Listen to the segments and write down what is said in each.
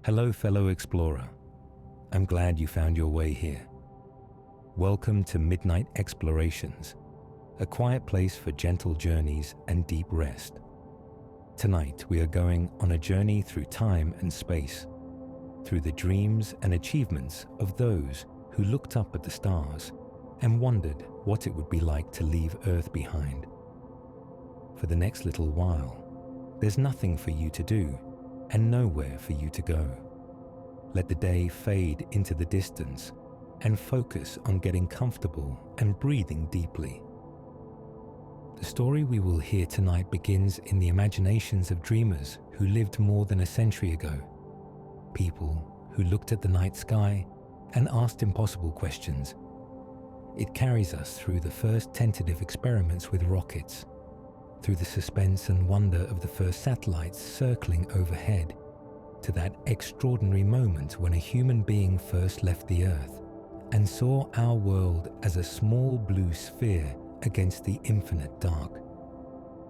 Hello, fellow explorer. I'm glad you found your way here. Welcome to Midnight Explorations, a quiet place for gentle journeys and deep rest. Tonight, we are going on a journey through time and space, through the dreams and achievements of those who looked up at the stars and wondered what it would be like to leave Earth behind. For the next little while, there's nothing for you to do and nowhere for you to go. Let the day fade into the distance and focus on getting comfortable and breathing deeply. The story we will hear tonight begins in the imaginations of dreamers who lived more than a century ago. People who looked at the night sky and asked impossible questions. It carries us through the first tentative experiments with rockets, through the suspense and wonder of the first satellites circling overhead, to that extraordinary moment when a human being first left the Earth and saw our world as a small blue sphere against the infinite dark.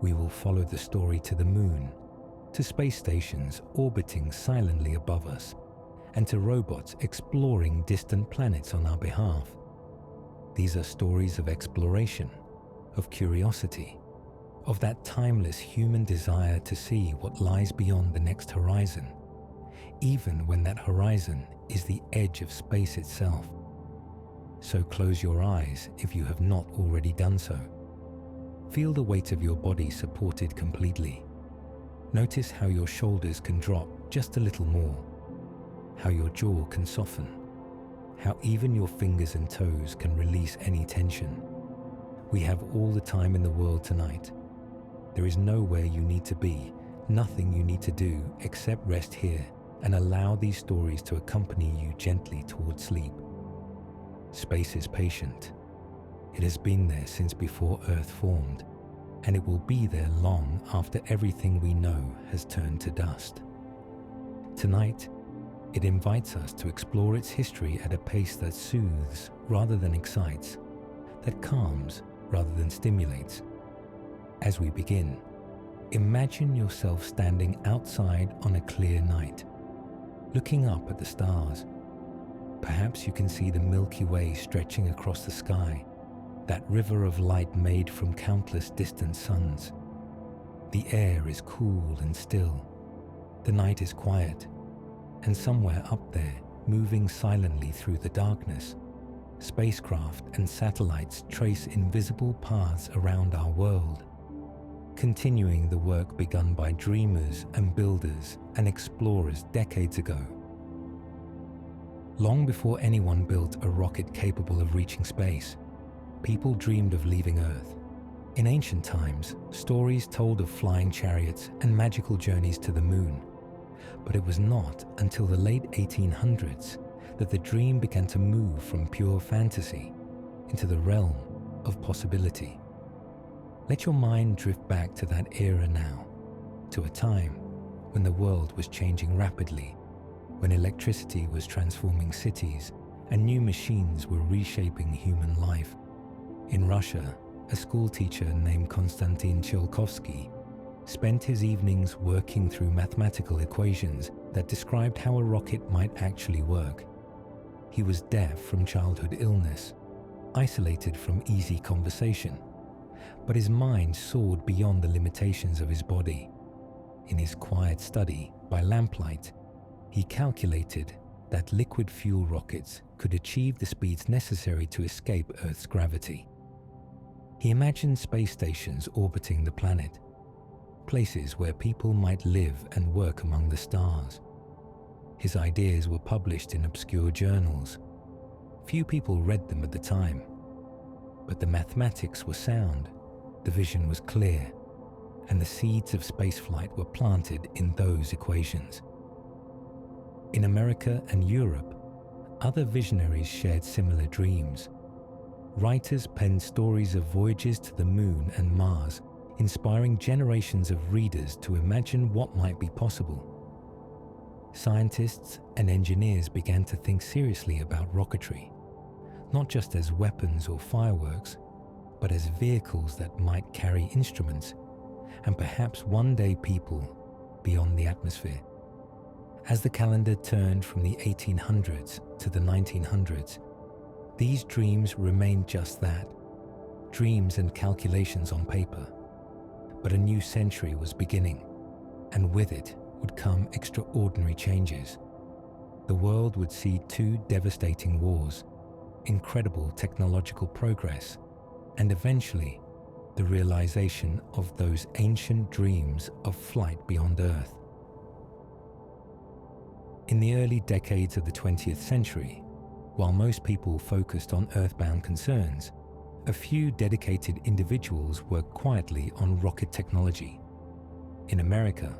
We will follow the story to the moon, to space stations orbiting silently above us, and to robots exploring distant planets on our behalf. These are stories of exploration, of curiosity, of that timeless human desire to see what lies beyond the next horizon, even when that horizon is the edge of space itself. So close your eyes if you have not already done so. Feel the weight of your body supported completely. Notice how your shoulders can drop just a little more, how your jaw can soften, how even your fingers and toes can release any tension. We have all the time in the world tonight. There is nowhere you need to be, nothing you need to do except rest here and allow these stories to accompany you gently towards sleep. Space is patient. It has been there since before Earth formed, and it will be there long after everything we know has turned to dust. Tonight, it invites us to explore its history at a pace that soothes rather than excites, that calms rather than stimulates. As we begin, imagine yourself standing outside on a clear night, looking up at the stars. Perhaps you can see the Milky Way stretching across the sky, that river of light made from countless distant suns. The air is cool and still. The night is quiet, and somewhere up there, moving silently through the darkness, spacecraft and satellites trace invisible paths around our world, continuing the work begun by dreamers and builders and explorers decades ago. Long before anyone built a rocket capable of reaching space, people dreamed of leaving Earth. In ancient times, stories told of flying chariots and magical journeys to the moon. But it was not until the late 1800s that the dream began to move from pure fantasy into the realm of possibility. Let your mind drift back to that era now, to a time when the world was changing rapidly, when electricity was transforming cities and new machines were reshaping human life. In Russia, a schoolteacher named Konstantin Tsiolkovsky spent his evenings working through mathematical equations that described how a rocket might actually work. He was deaf from childhood illness, isolated from easy conversation, but his mind soared beyond the limitations of his body. In his quiet study, by lamplight, he calculated that liquid fuel rockets could achieve the speeds necessary to escape Earth's gravity. He imagined space stations orbiting the planet, places where people might live and work among the stars. His ideas were published in obscure journals. Few people read them at the time, but the mathematics were sound, the vision was clear, and the seeds of spaceflight were planted in those equations. In America and Europe, other visionaries shared similar dreams. Writers penned stories of voyages to the moon and Mars, inspiring generations of readers to imagine what might be possible. Scientists and engineers began to think seriously about rocketry, not just as weapons or fireworks, but as vehicles that might carry instruments and perhaps one day people beyond the atmosphere. As the calendar turned from the 1800s to the 1900s, these dreams remained just that, dreams and calculations on paper. But a new century was beginning, and with it would come extraordinary changes. The world would see two devastating wars, incredible technological progress, and eventually the realization of those ancient dreams of flight beyond Earth. In the early decades of the 20th century, while most people focused on earthbound concerns, a few dedicated individuals worked quietly on rocket technology. In America,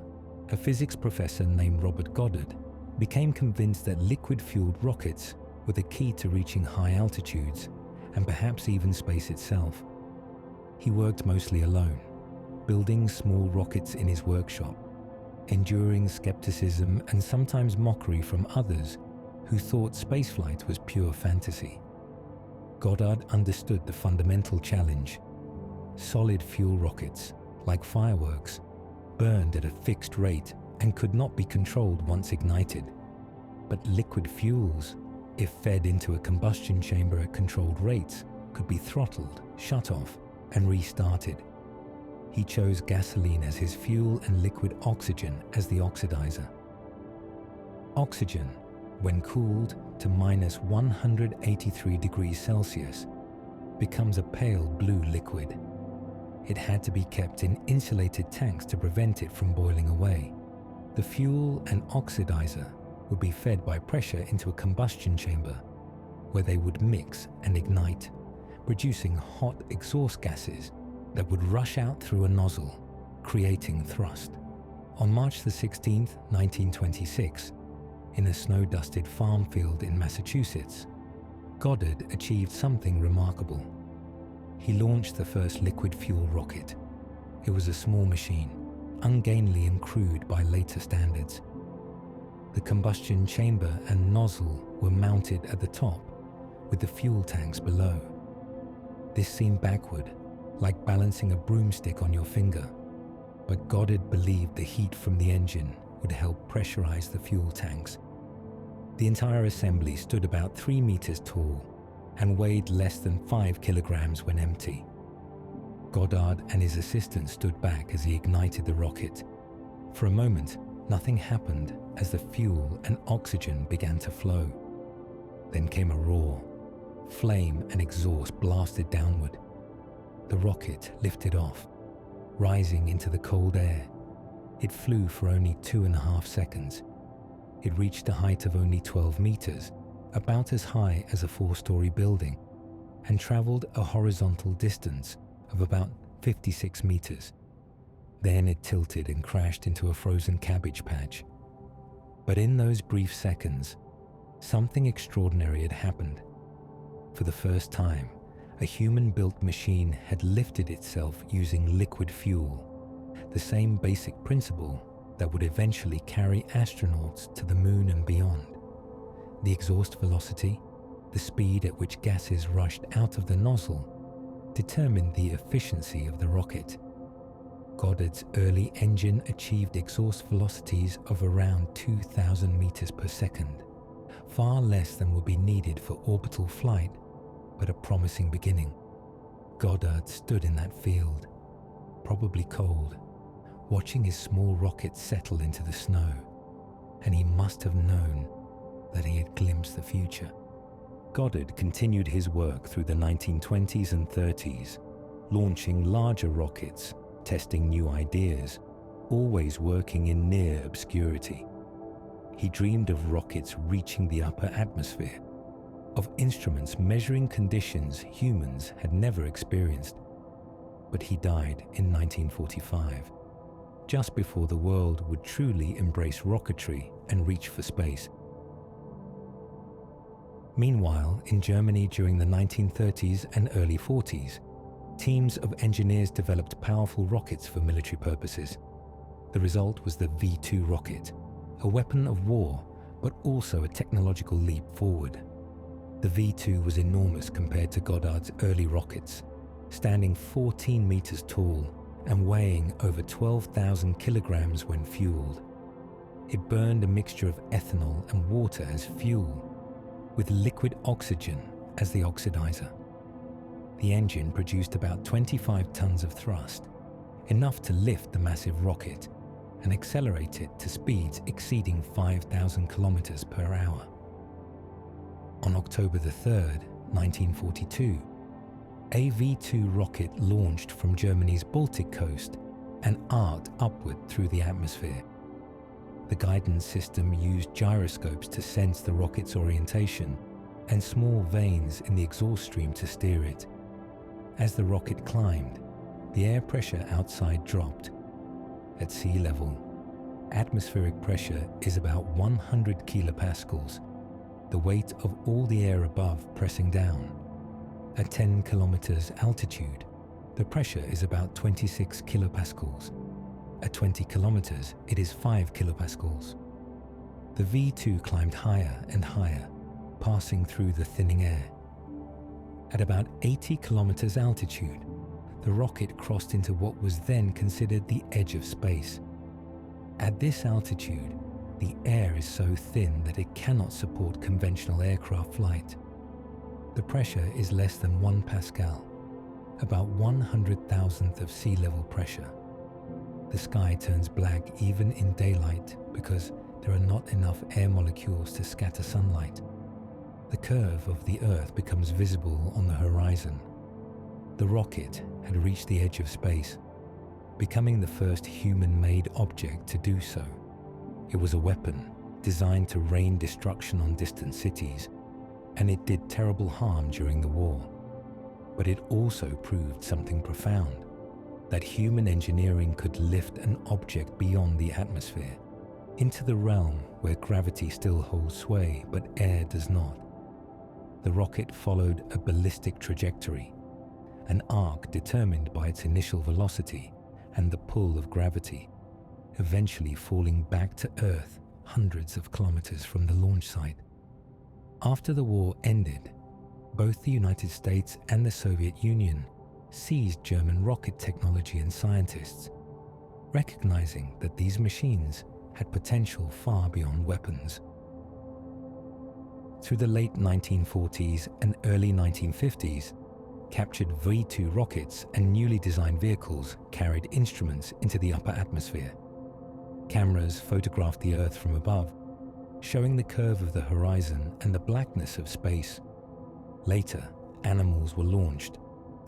a physics professor named Robert Goddard became convinced that liquid-fueled rockets were the key to reaching high altitudes and perhaps even space itself. He worked mostly alone, building small rockets in his workshop, enduring skepticism and sometimes mockery from others who thought spaceflight was pure fantasy. Goddard understood the fundamental challenge. Solid fuel rockets, like fireworks, burned at a fixed rate and could not be controlled once ignited. But liquid fuels, if fed into a combustion chamber at controlled rates, could be throttled, shut off, and restarted. He chose gasoline as his fuel and liquid oxygen as the oxidizer. Oxygen, when cooled to minus 183 degrees Celsius, becomes a pale blue liquid. It had to be kept in insulated tanks to prevent it from boiling away. The fuel and oxidizer would be fed by pressure into a combustion chamber, where they would mix and ignite, producing hot exhaust gases that would rush out through a nozzle, creating thrust. On March 16, 1926, in a snow-dusted farm field in Massachusetts, Goddard achieved something remarkable. He launched the first liquid fuel rocket. It was a small machine, ungainly and crude by later standards. The combustion chamber and nozzle were mounted at the top, with the fuel tanks below. This seemed backward, like balancing a broomstick on your finger, but Goddard believed the heat from the engine would help pressurize the fuel tanks. The entire assembly stood about 3 meters tall and weighed less than 5 kilograms when empty. Goddard and his assistant stood back as he ignited the rocket. For a moment, nothing happened as the fuel and oxygen began to flow. Then came a roar. Flame and exhaust blasted downward. The rocket lifted off, rising into the cold air. It flew for only 2.5 seconds. It reached a height of only 12 meters, about as high as a 4-story building, and traveled a horizontal distance of about 56 meters. Then it tilted and crashed into a frozen cabbage patch. But in those brief seconds, something extraordinary had happened. For the first time, a human-built machine had lifted itself using liquid fuel, the same basic principle that would eventually carry astronauts to the moon and beyond. The exhaust velocity, the speed at which gases rushed out of the nozzle, determined the efficiency of the rocket. Goddard's early engine achieved exhaust velocities of around 2,000 meters per second, far less than would be needed for orbital flight, but a promising beginning. Goddard stood in that field, probably cold, watching his small rocket settle into the snow, and he must have known that he had glimpsed the future. Goddard continued his work through the 1920s and 30s, launching larger rockets, testing new ideas, always working in near obscurity. He dreamed of rockets reaching the upper atmosphere, of instruments measuring conditions humans had never experienced. But he died in 1945, just before the world would truly embrace rocketry and reach for space. Meanwhile, in Germany during the 1930s and early 40s, teams of engineers developed powerful rockets for military purposes. The result was the V-2 rocket, a weapon of war, but also a technological leap forward. The V-2 was enormous compared to Goddard's early rockets, standing 14 meters tall and weighing over 12,000 kilograms when fueled. It burned a mixture of ethanol and water as fuel, with liquid oxygen as the oxidizer. The engine produced about 25 tons of thrust, enough to lift the massive rocket and accelerate it to speeds exceeding 5,000 kilometers per hour. On October the 3rd, 1942, a V2 rocket launched from Germany's Baltic coast and arced upward through the atmosphere. The guidance system used gyroscopes to sense the rocket's orientation and small vanes in the exhaust stream to steer it. As the rocket climbed, the air pressure outside dropped. At sea level, atmospheric pressure is about 100 kilopascals, the weight of all the air above pressing down. At 10 kilometers altitude, the pressure is about 26 kilopascals. At 20 kilometers, it is 5 kilopascals. The V2 climbed higher and higher, passing through the thinning air. At about 80 kilometers altitude, the rocket crossed into what was then considered the edge of space. At this altitude, the air is so thin that it cannot support conventional aircraft flight. The pressure is less than 1 Pascal, about 100,000th of sea level pressure. The sky turns black even in daylight because there are not enough air molecules to scatter sunlight. The curve of the Earth becomes visible on the horizon. The rocket had reached the edge of space, becoming the first human-made object to do so. It was a weapon designed to rain destruction on distant cities, and it did terrible harm during the war. But it also proved something profound, that human engineering could lift an object beyond the atmosphere, into the realm where gravity still holds sway but air does not. The rocket followed a ballistic trajectory, an arc determined by its initial velocity and the pull of gravity, eventually falling back to Earth hundreds of kilometers from the launch site. After the war ended, both the United States and the Soviet Union seized German rocket technology and scientists, recognizing that these machines had potential far beyond weapons. Through the late 1940s and early 1950s, captured V2 rockets and newly designed vehicles carried instruments into the upper atmosphere. Cameras photographed the Earth from above, showing the curve of the horizon and the blackness of space. Later, animals were launched,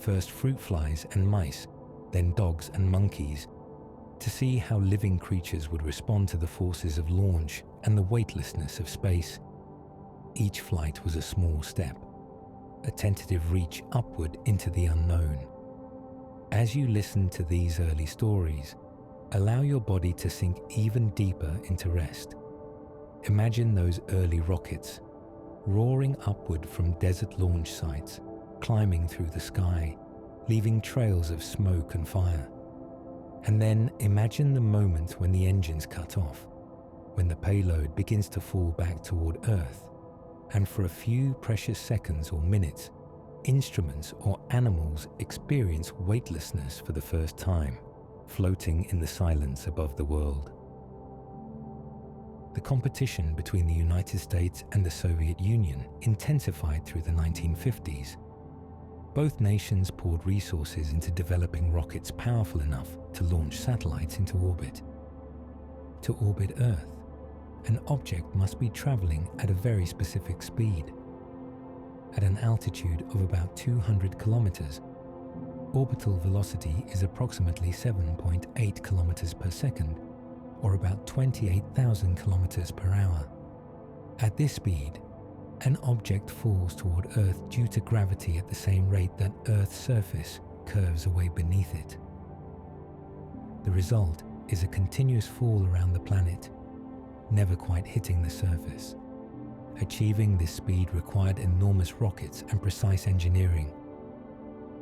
first fruit flies and mice, then dogs and monkeys, to see how living creatures would respond to the forces of launch and the weightlessness of space. Each flight was a small step, a tentative reach upward into the unknown. As you listen to these early stories, allow your body to sink even deeper into rest. Imagine those early rockets, roaring upward from desert launch sites, climbing through the sky, leaving trails of smoke and fire. And then imagine the moment when the engines cut off, when the payload begins to fall back toward Earth, and for a few precious seconds or minutes, instruments or animals experience weightlessness for the first time, floating in the silence above the world. The competition between the United States and the Soviet Union intensified through the 1950s. Both nations poured resources into developing rockets powerful enough to launch satellites into orbit. To orbit Earth, an object must be traveling at a very specific speed. At an altitude of about 200 kilometers, orbital velocity is approximately 7.8 kilometers per second, or about 28,000 kilometers per hour. At this speed, an object falls toward Earth due to gravity at the same rate that Earth's surface curves away beneath it. The result is a continuous fall around the planet, never quite hitting the surface. Achieving this speed required enormous rockets and precise engineering.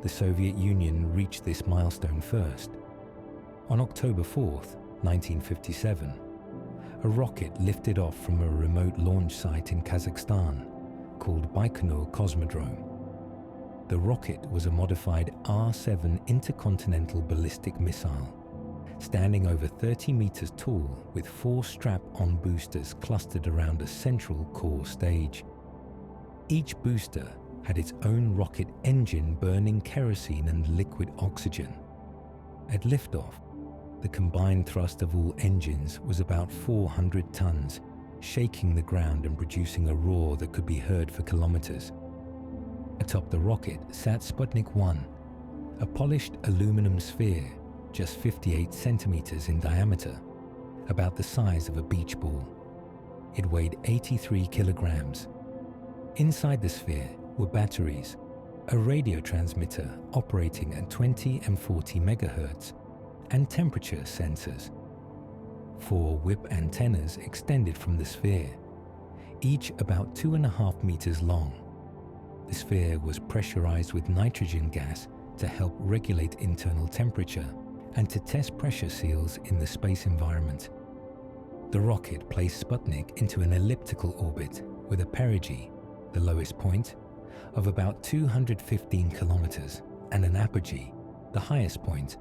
The Soviet Union reached this milestone first. On October 4th, 1957, a rocket lifted off from a remote launch site in Kazakhstan called Baikonur Cosmodrome. The rocket was a modified R-7 intercontinental ballistic missile, standing over 30 meters tall with 4 strap-on boosters clustered around a central core stage. Each booster had its own rocket engine burning kerosene and liquid oxygen. At liftoff, the combined thrust of all engines was about 400 tons, shaking the ground and producing a roar that could be heard for kilometers. Atop the rocket sat Sputnik 1, a polished aluminum sphere just 58 centimeters in diameter, about the size of a beach ball. It weighed 83 kilograms. Inside the sphere were batteries, a radio transmitter operating at 20 and 40 megahertz, and temperature sensors. 4 whip antennas extended from the sphere, each about 2.5 meters long. The sphere was pressurized with nitrogen gas to help regulate internal temperature and to test pressure seals in the space environment. The rocket placed Sputnik into an elliptical orbit with a perigee, the lowest point, of about 215 kilometers, and an apogee, the highest point,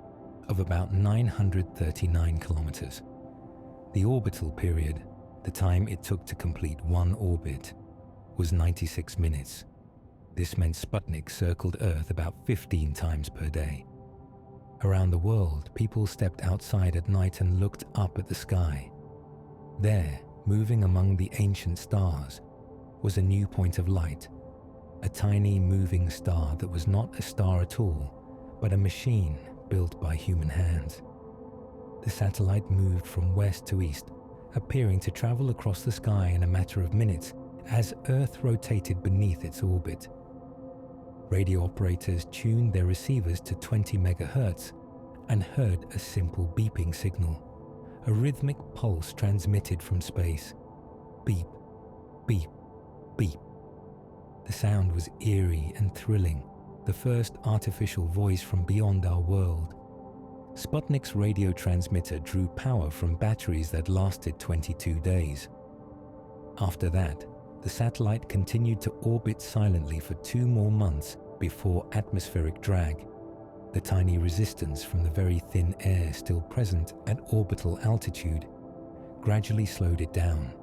of about 939 kilometers. The orbital period, the time it took to complete one orbit, was 96 minutes. This meant Sputnik circled Earth about 15 times per day. Around the world, people stepped outside at night and looked up at the sky. There, moving among the ancient stars, was a new point of light, a tiny moving star that was not a star at all, but a machine built by human hands. The satellite moved from west to east, appearing to travel across the sky in a matter of minutes as Earth rotated beneath its orbit. Radio operators tuned their receivers to 20 megahertz and heard a simple beeping signal, a rhythmic pulse transmitted from space. Beep, beep, beep. The sound was eerie and thrilling, the first artificial voice from beyond our world. Sputnik's radio transmitter drew power from batteries that lasted 22 days. After that, the satellite continued to orbit silently for 2 more months before atmospheric drag, the tiny resistance from the very thin air still present at orbital altitude, gradually slowed it down.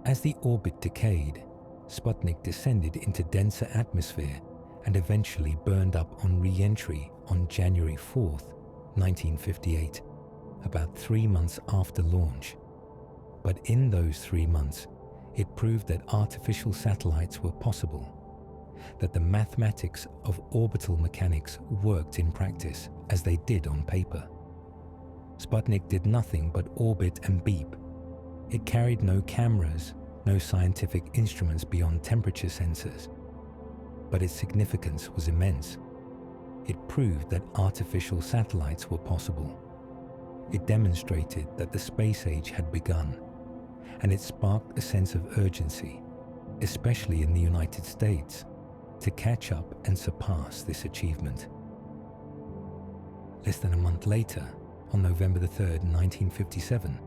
As the orbit decayed, Sputnik descended into denser atmosphere and eventually burned up on re-entry on January 4th, 1958, about 3 months after launch. But in those 3 months, it proved that artificial satellites were possible, that the mathematics of orbital mechanics worked in practice as they did on paper. Sputnik did nothing but orbit and beep. It carried no cameras, no scientific instruments beyond temperature sensors. But its significance was immense. It proved that artificial satellites were possible. It demonstrated that the space age had begun, and it sparked a sense of urgency, especially in the United States, to catch up and surpass this achievement. Less than a month later, on November 3rd, 1957,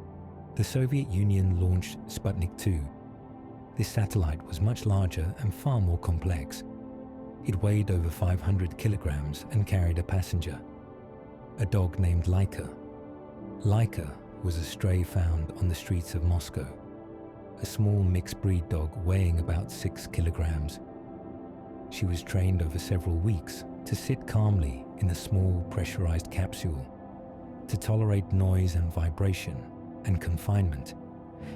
the Soviet Union launched Sputnik 2. This satellite was much larger and far more complex. It weighed over 500 kilograms and carried a passenger, a dog named Laika. Laika was a stray found on the streets of Moscow, a small mixed breed dog weighing about 6 kilograms. She was trained over several weeks to sit calmly in a small pressurized capsule, to tolerate noise and vibration and confinement,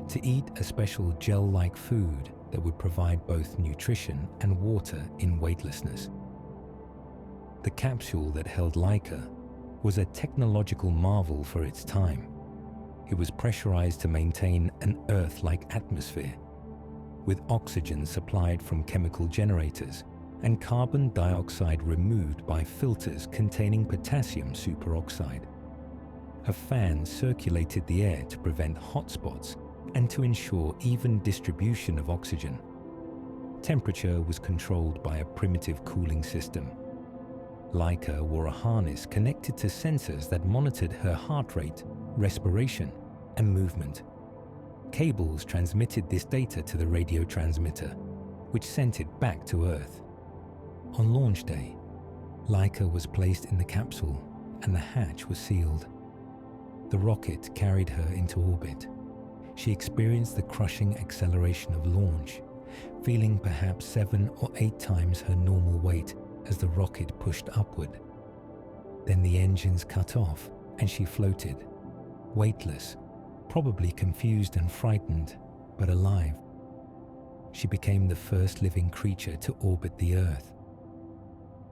to eat a special gel-like food that would provide both nutrition and water in weightlessness. The capsule that held Laika was a technological marvel for its time. It was pressurized to maintain an Earth-like atmosphere, with oxygen supplied from chemical generators and carbon dioxide removed by filters containing potassium superoxide. A fan circulated the air to prevent hotspots and to ensure even distribution of oxygen. Temperature was controlled by a primitive cooling system. Laika wore a harness connected to sensors that monitored her heart rate, respiration, and movement. Cables transmitted this data to the radio transmitter, which sent it back to Earth. On launch day, Laika was placed in the capsule and the hatch was sealed. The rocket carried her into orbit. She experienced the crushing acceleration of launch, feeling perhaps 7 or 8 times her normal weight as the rocket pushed upward. Then the engines cut off and she floated, weightless, probably confused and frightened, but alive. She became the first living creature to orbit the Earth.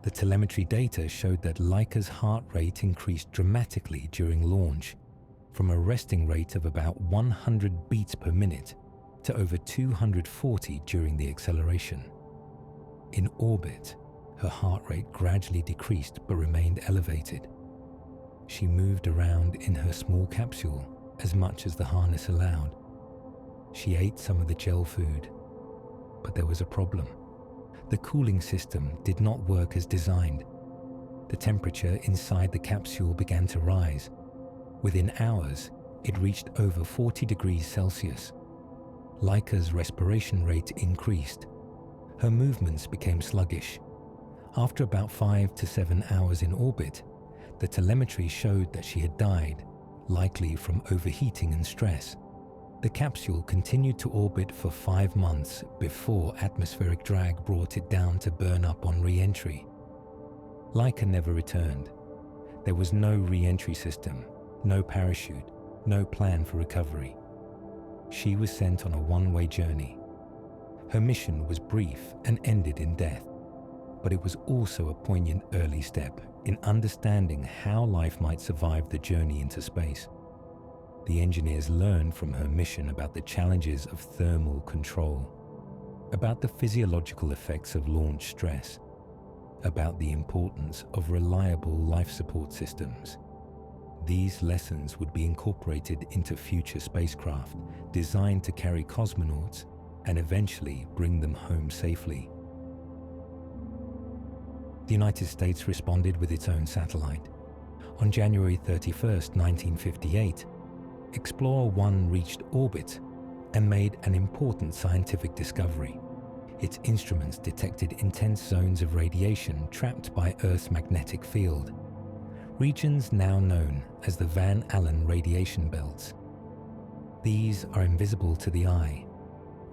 The telemetry data showed that Laika's heart rate increased dramatically during launch, from a resting rate of about 100 beats per minute to over 240 during the acceleration. In orbit, her heart rate gradually decreased but remained elevated. She moved around in her small capsule as much as the harness allowed. She ate some of the gel food, but there was a problem. The cooling system did not work as designed. The temperature inside the capsule began to rise. Within hours, it reached over 40 degrees Celsius. Laika's respiration rate increased. Her movements became sluggish. After about 5 to 7 hours in orbit, the telemetry showed that she had died, likely from overheating and stress. The capsule continued to orbit for 5 months before atmospheric drag brought it down to burn up on re-entry. Laika never returned. There was no re-entry system, no parachute, no plan for recovery. She was sent on a one-way journey. Her mission was brief and ended in death, but it was also a poignant early step in understanding how life might survive the journey into space. The engineers learned from her mission about the challenges of thermal control, about the physiological effects of launch stress, about the importance of reliable life support systems. These lessons would be incorporated into future spacecraft designed to carry cosmonauts and eventually bring them home safely. The United States responded with its own satellite. On January 31st, 1958, Explorer 1 reached orbit and made an important scientific discovery. Its instruments detected intense zones of radiation trapped by Earth's magnetic field, regions now known as the Van Allen radiation belts. These are invisible to the eye,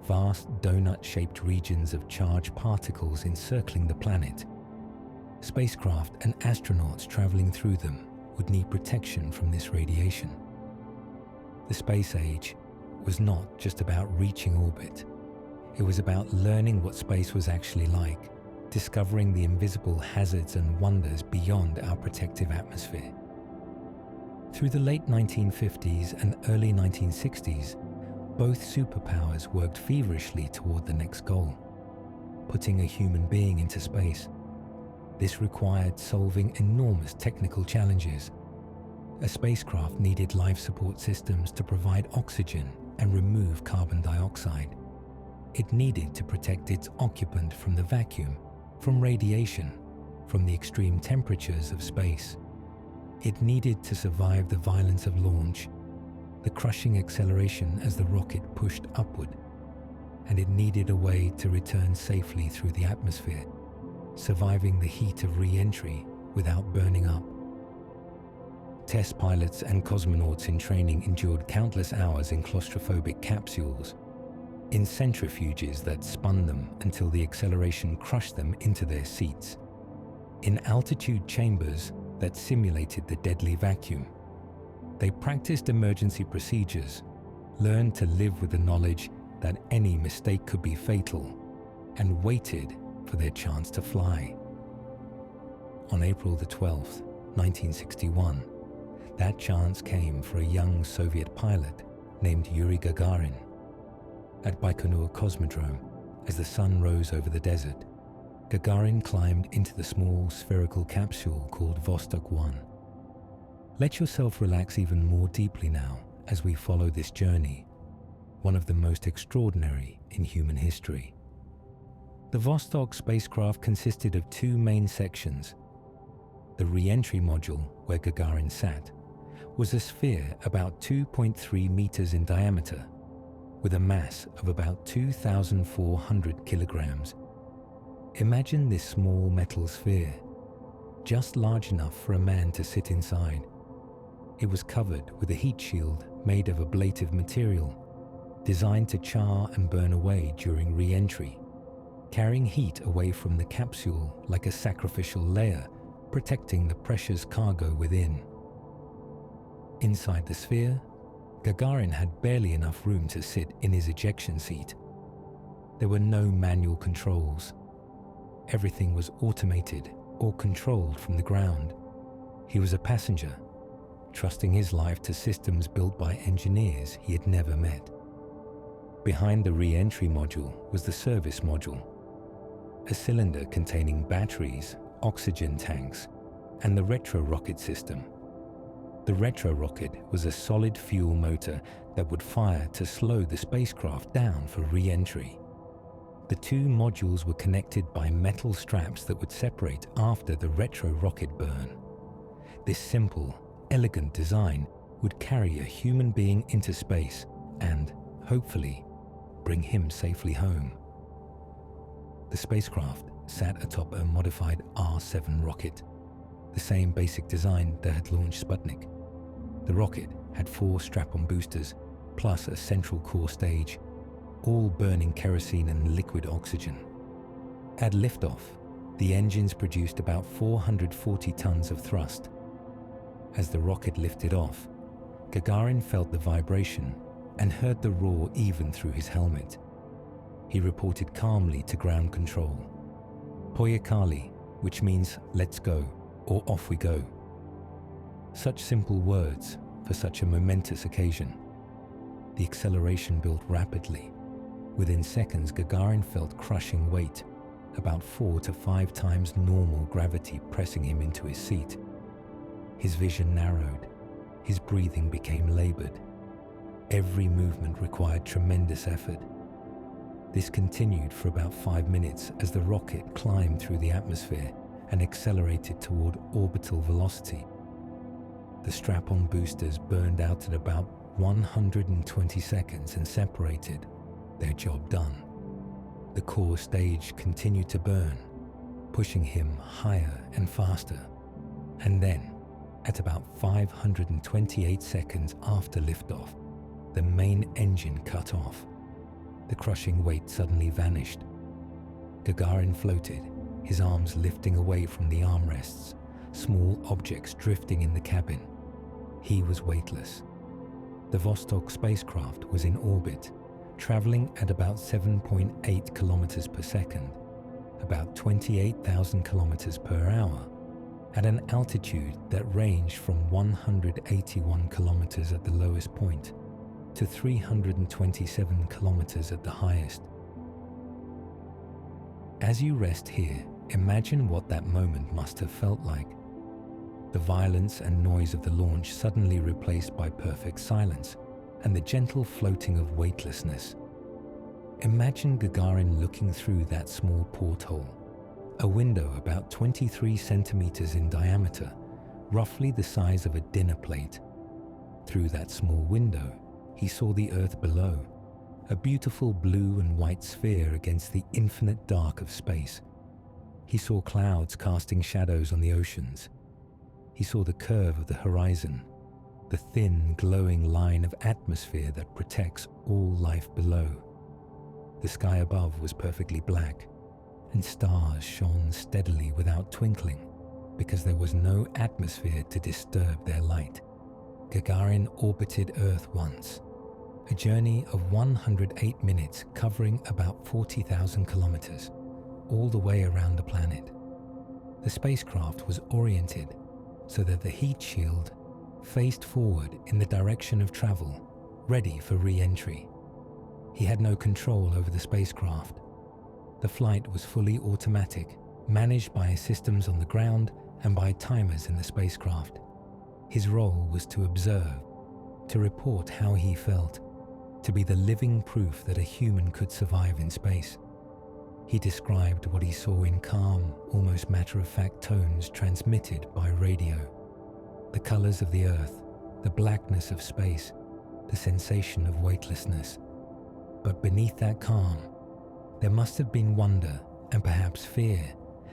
vast donut-shaped regions of charged particles encircling the planet. Spacecraft and astronauts traveling through them would need protection from this radiation. The space age was not just about reaching orbit. It was about learning what space was actually like, discovering the invisible hazards and wonders beyond our protective atmosphere. Through the late 1950s and early 1960s, both superpowers worked feverishly toward the next goal, putting a human being into space. This required solving enormous technical challenges. A spacecraft needed life support systems to provide oxygen and remove carbon dioxide. It needed to protect its occupant from the vacuum, from radiation, from the extreme temperatures of space. It needed to survive the violence of launch, the crushing acceleration as the rocket pushed upward, and it needed a way to return safely through the atmosphere, surviving the heat of re-entry without burning up. Test pilots and cosmonauts in training endured countless hours in claustrophobic capsules, in centrifuges that spun them until the acceleration crushed them into their seats, in altitude chambers that simulated the deadly vacuum. They practiced emergency procedures, learned to live with the knowledge that any mistake could be fatal, and waited for their chance to fly. On April the 12th, 1961, that chance came for a young Soviet pilot named Yuri Gagarin. At Baikonur Cosmodrome, as the sun rose over the desert, Gagarin climbed into the small spherical capsule called Vostok 1. Let yourself relax even more deeply now as we follow this journey, one of the most extraordinary in human history. The Vostok spacecraft consisted of 2 main sections. The re-entry module, where Gagarin sat, was a sphere about 2.3 meters in diameter, with a mass of about 2,400 kilograms. Imagine this small metal sphere, just large enough for a man to sit inside. It was covered with a heat shield made of ablative material, designed to char and burn away during re-entry, carrying heat away from the capsule like a sacrificial layer, protecting the precious cargo within. Inside the sphere, Gagarin had barely enough room to sit in his ejection seat. There were no manual controls. Everything was automated or controlled from the ground. He was a passenger, trusting his life to systems built by engineers he had never met. Behind the re-entry module was the service module, a cylinder containing batteries, oxygen tanks, and the retro-rocket system. The retro-rocket was a solid fuel motor that would fire to slow the spacecraft down for re-entry. The two modules were connected by metal straps that would separate after the retro-rocket burn. This simple, elegant design would carry a human being into space and, hopefully, bring him safely home. The spacecraft sat atop a modified R-7 rocket, the same basic design that had launched Sputnik. The rocket had 4 strap-on boosters, plus a central core stage, all burning kerosene and liquid oxygen. At liftoff, the engines produced about 440 tons of thrust. As the rocket lifted off, Gagarin felt the vibration and heard the roar even through his helmet. He reported calmly to ground control. Poyakali, which means let's go, or off we go. Such simple words for such a momentous occasion. The acceleration built rapidly. Within seconds, Gagarin felt crushing weight, about 4 to 5 times normal gravity pressing him into his seat. His vision narrowed. His breathing became labored. Every movement required tremendous effort. This continued for about 5 minutes as the rocket climbed through the atmosphere and accelerated toward orbital velocity. The strap-on boosters burned out at about 120 seconds and separated, their job done. The core stage continued to burn, pushing him higher and faster. And then, at about 528 seconds after liftoff, the main engine cut off. The crushing weight suddenly vanished. Gagarin floated, his arms lifting away from the armrests, small objects drifting in the cabin. He was weightless. The Vostok spacecraft was in orbit, traveling at about 7.8 kilometers per second, about 28,000 kilometers per hour, at an altitude that ranged from 181 kilometers at the lowest point to 327 kilometers at the highest. As you rest here, imagine what that moment must have felt like. The violence and noise of the launch suddenly replaced by perfect silence and the gentle floating of weightlessness. Imagine Gagarin looking through that small porthole, a window about 23 centimeters in diameter, roughly the size of a dinner plate. Through that small window, he saw the Earth below, a beautiful blue and white sphere against the infinite dark of space. He saw clouds casting shadows on the oceans. He saw the curve of the horizon, the thin, glowing line of atmosphere that protects all life below. The sky above was perfectly black, and stars shone steadily without twinkling, because there was no atmosphere to disturb their light. Gagarin orbited Earth once, a journey of 108 minutes covering about 40,000 kilometers, all the way around the planet. The spacecraft was oriented so that the heat shield faced forward in the direction of travel, ready for re-entry. He had no control over the spacecraft. The flight was fully automatic, managed by systems on the ground and by timers in the spacecraft. His role was to observe, to report how he felt, to be the living proof that a human could survive in space. He described what he saw in calm, almost matter-of-fact tones transmitted by radio. The colors of the Earth, the blackness of space, the sensation of weightlessness. But beneath that calm, there must have been wonder and perhaps fear,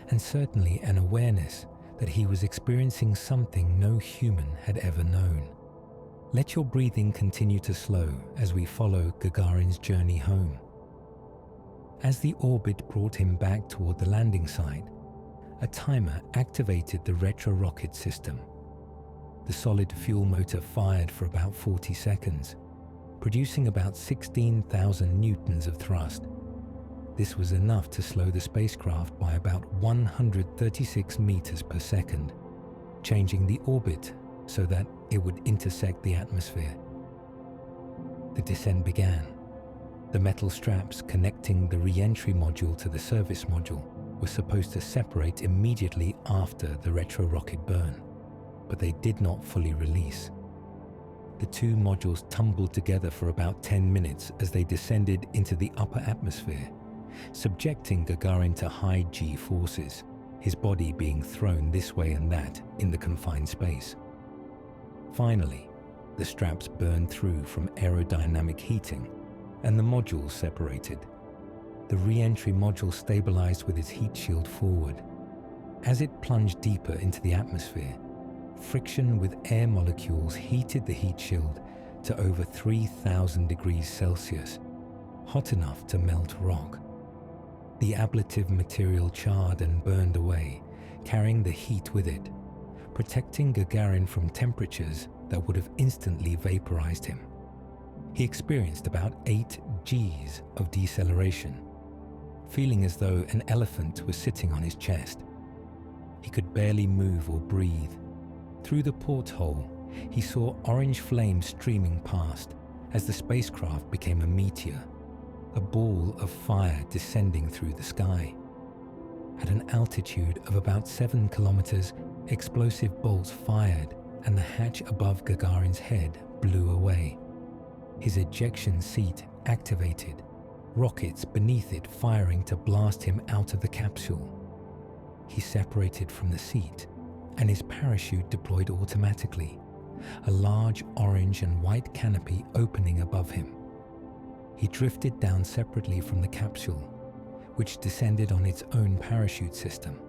and certainly an awareness that he was experiencing something no human had ever known. Let your breathing continue to slow as we follow Gagarin's journey home. As the orbit brought him back toward the landing site, a timer activated the retro-rocket system. The solid fuel motor fired for about 40 seconds, producing about 16,000 newtons of thrust. This was enough to slow the spacecraft by about 136 meters per second, changing the orbit so that it would intersect the atmosphere. The descent began. The metal straps connecting the re-entry module to the service module were supposed to separate immediately after the retro-rocket burn, but they did not fully release. The two modules tumbled together for about 10 minutes as they descended into the upper atmosphere, subjecting Gagarin to high G forces, his body being thrown this way and that in the confined space. Finally, the straps burned through from aerodynamic heating, and the modules separated. The re-entry module stabilized with its heat shield forward. As it plunged deeper into the atmosphere, friction with air molecules heated the heat shield to over 3,000 degrees Celsius, hot enough to melt rock. The ablative material charred and burned away, carrying the heat with it, protecting Gagarin from temperatures that would have instantly vaporized him. He experienced about 8 Gs of deceleration, feeling as though an elephant was sitting on his chest. He could barely move or breathe. Through the porthole, he saw orange flames streaming past as the spacecraft became a meteor, a ball of fire descending through the sky. At an altitude of about 7 kilometers, explosive bolts fired and the hatch above Gagarin's head blew away. His ejection seat activated, rockets beneath it firing to blast him out of the capsule. He separated from the seat, and his parachute deployed automatically, a large orange and white canopy opening above him. He drifted down separately from the capsule, which descended on its own parachute system,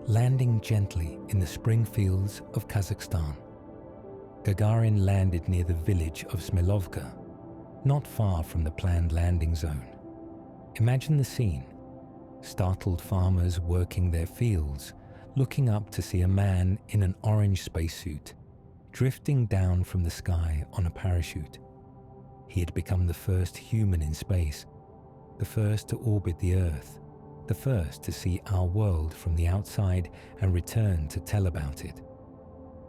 landing gently in the spring fields of Kazakhstan. Gagarin landed near the village of Smilovka, not far from the planned landing zone. Imagine the scene: startled farmers working their fields, looking up to see a man in an orange spacesuit, drifting down from the sky on a parachute. He had become the first human in space, the first to orbit the Earth, the first to see our world from the outside and return to tell about it.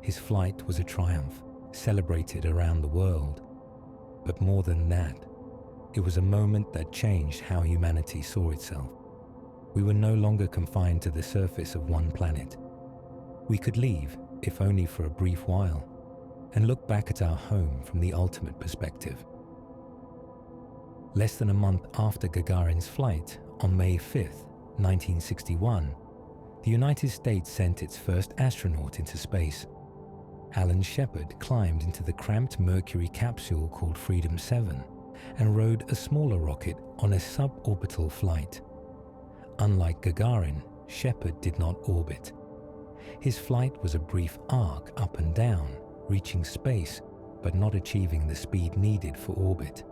His flight was a triumph, celebrated around the world. But more than that, it was a moment that changed how humanity saw itself. We were no longer confined to the surface of one planet. We could leave, if only for a brief while, and look back at our home from the ultimate perspective. Less than a month after Gagarin's flight, on May 5th, 1961, the United States sent its first astronaut into space. Alan Shepard climbed into the cramped Mercury capsule called Freedom 7 and rode a smaller rocket on a suborbital flight. Unlike Gagarin, Shepard did not orbit. His flight was a brief arc up and down, reaching space but not achieving the speed needed for orbit.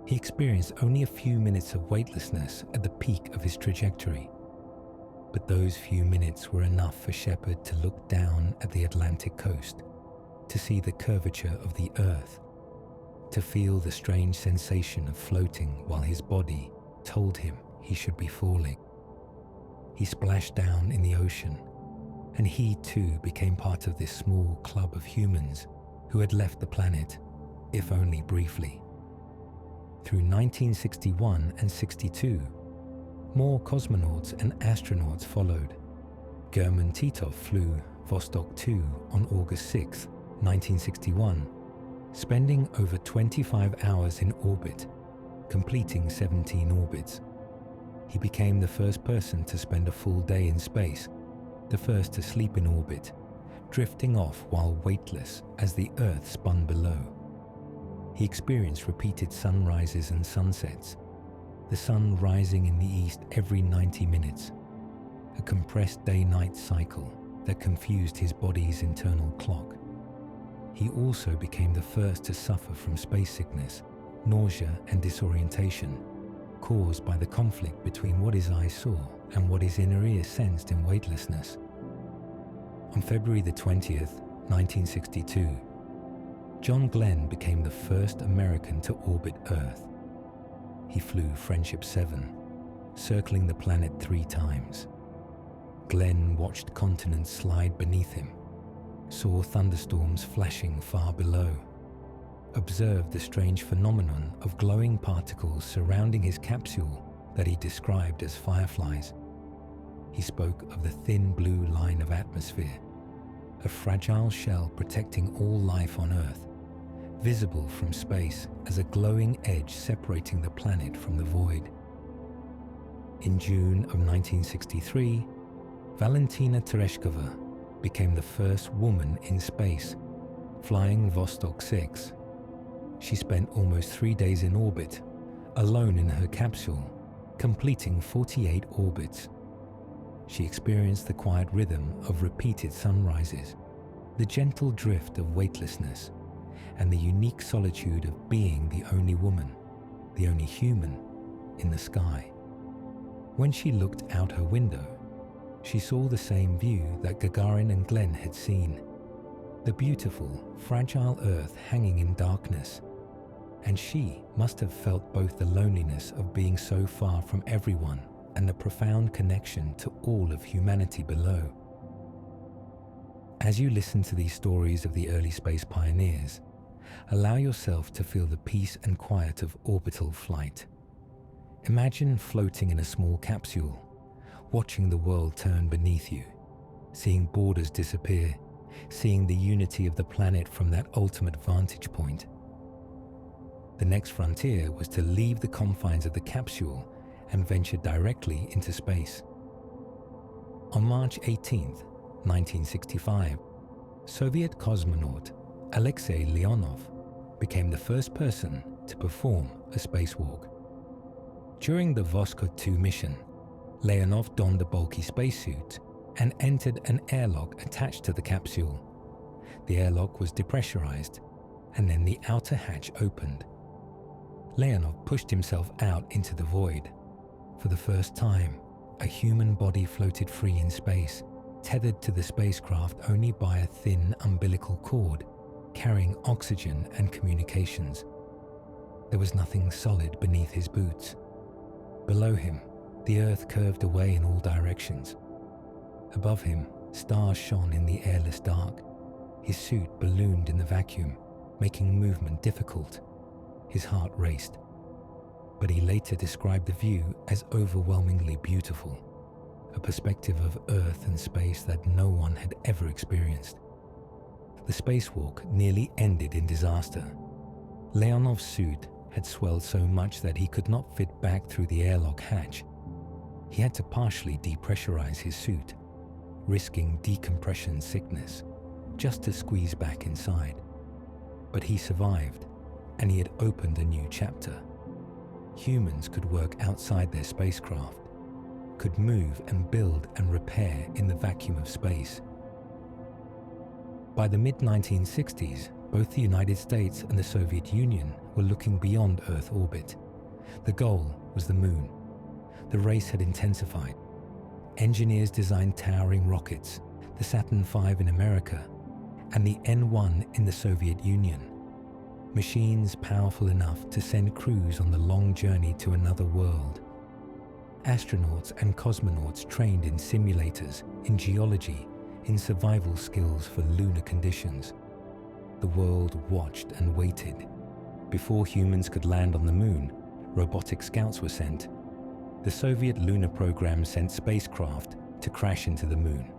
He experienced only a few minutes of weightlessness at the peak of his trajectory. But those few minutes were enough for Shepard to look down at the Atlantic coast, to see the curvature of the Earth, to feel the strange sensation of floating while his body told him he should be falling. He splashed down in the ocean, and he too became part of this small club of humans who had left the planet, if only briefly. Through 1961 and 62, more cosmonauts and astronauts followed. German Titov flew Vostok 2 on August 6, 1961, spending over 25 hours in orbit, completing 17 orbits. He became the first person to spend a full day in space, the first to sleep in orbit, drifting off while weightless as the Earth spun below. He experienced repeated sunrises and sunsets, the sun rising in the east every 90 minutes, a compressed day-night cycle that confused his body's internal clock. He also became the first to suffer from space sickness, nausea and disorientation, caused by the conflict between what his eyes saw and what his inner ear sensed in weightlessness. On February the 20th, 1962, John Glenn became the first American to orbit Earth. He flew Friendship 7, circling the planet 3 times. Glenn watched continents slide beneath him, saw thunderstorms flashing far below, observed the strange phenomenon of glowing particles surrounding his capsule that he described as fireflies. He spoke of the thin blue line of atmosphere, a fragile shell protecting all life on Earth, visible from space as a glowing edge separating the planet from the void. In June of 1963, Valentina Tereshkova became the first woman in space, flying Vostok 6. She spent almost 3 days in orbit, alone in her capsule, completing 48 orbits. She experienced the quiet rhythm of repeated sunrises, the gentle drift of weightlessness, and the unique solitude of being the only woman, the only human, in the sky. When she looked out her window, she saw the same view that Gagarin and Glenn had seen, the beautiful, fragile Earth hanging in darkness, and she must have felt both the loneliness of being so far from everyone and the profound connection to all of humanity below. As you listen to these stories of the early space pioneers, allow yourself to feel the peace and quiet of orbital flight. Imagine floating in a small capsule, watching the world turn beneath you, seeing borders disappear, seeing the unity of the planet from that ultimate vantage point. The next frontier was to leave the confines of the capsule and venture directly into space. On March 18, 1965, Soviet cosmonaut Alexei Leonov became the first person to perform a spacewalk. During the Voskhod 2 mission, Leonov donned a bulky spacesuit and entered an airlock attached to the capsule. The airlock was depressurized, and then the outer hatch opened. Leonov pushed himself out into the void. For the first time, a human body floated free in space, tethered to the spacecraft only by a thin umbilical cord, carrying oxygen and communications. There was nothing solid beneath his boots. Below him, the Earth curved away in all directions. Above him, stars shone in the airless dark. His suit ballooned in the vacuum, making movement difficult. His heart raced. But he later described the view as overwhelmingly beautiful, a perspective of Earth and space that no one had ever experienced. The spacewalk nearly ended in disaster. Leonov's suit had swelled so much that he could not fit back through the airlock hatch. He had to partially depressurize his suit, risking decompression sickness, just to squeeze back inside. But he survived, and he had opened a new chapter. Humans could work outside their spacecraft, could move and build and repair in the vacuum of space. By the mid-1960s, both the United States and the Soviet Union were looking beyond Earth orbit. The goal was the Moon. The race had intensified. Engineers designed towering rockets, the Saturn V in America, and the N-1 in the Soviet Union. Machines powerful enough to send crews on the long journey to another world. Astronauts and cosmonauts trained in simulators, in geology, in survival skills for lunar conditions. The world watched and waited. Before humans could land on the Moon, robotic scouts were sent. The Soviet lunar program sent spacecraft to crash into the Moon,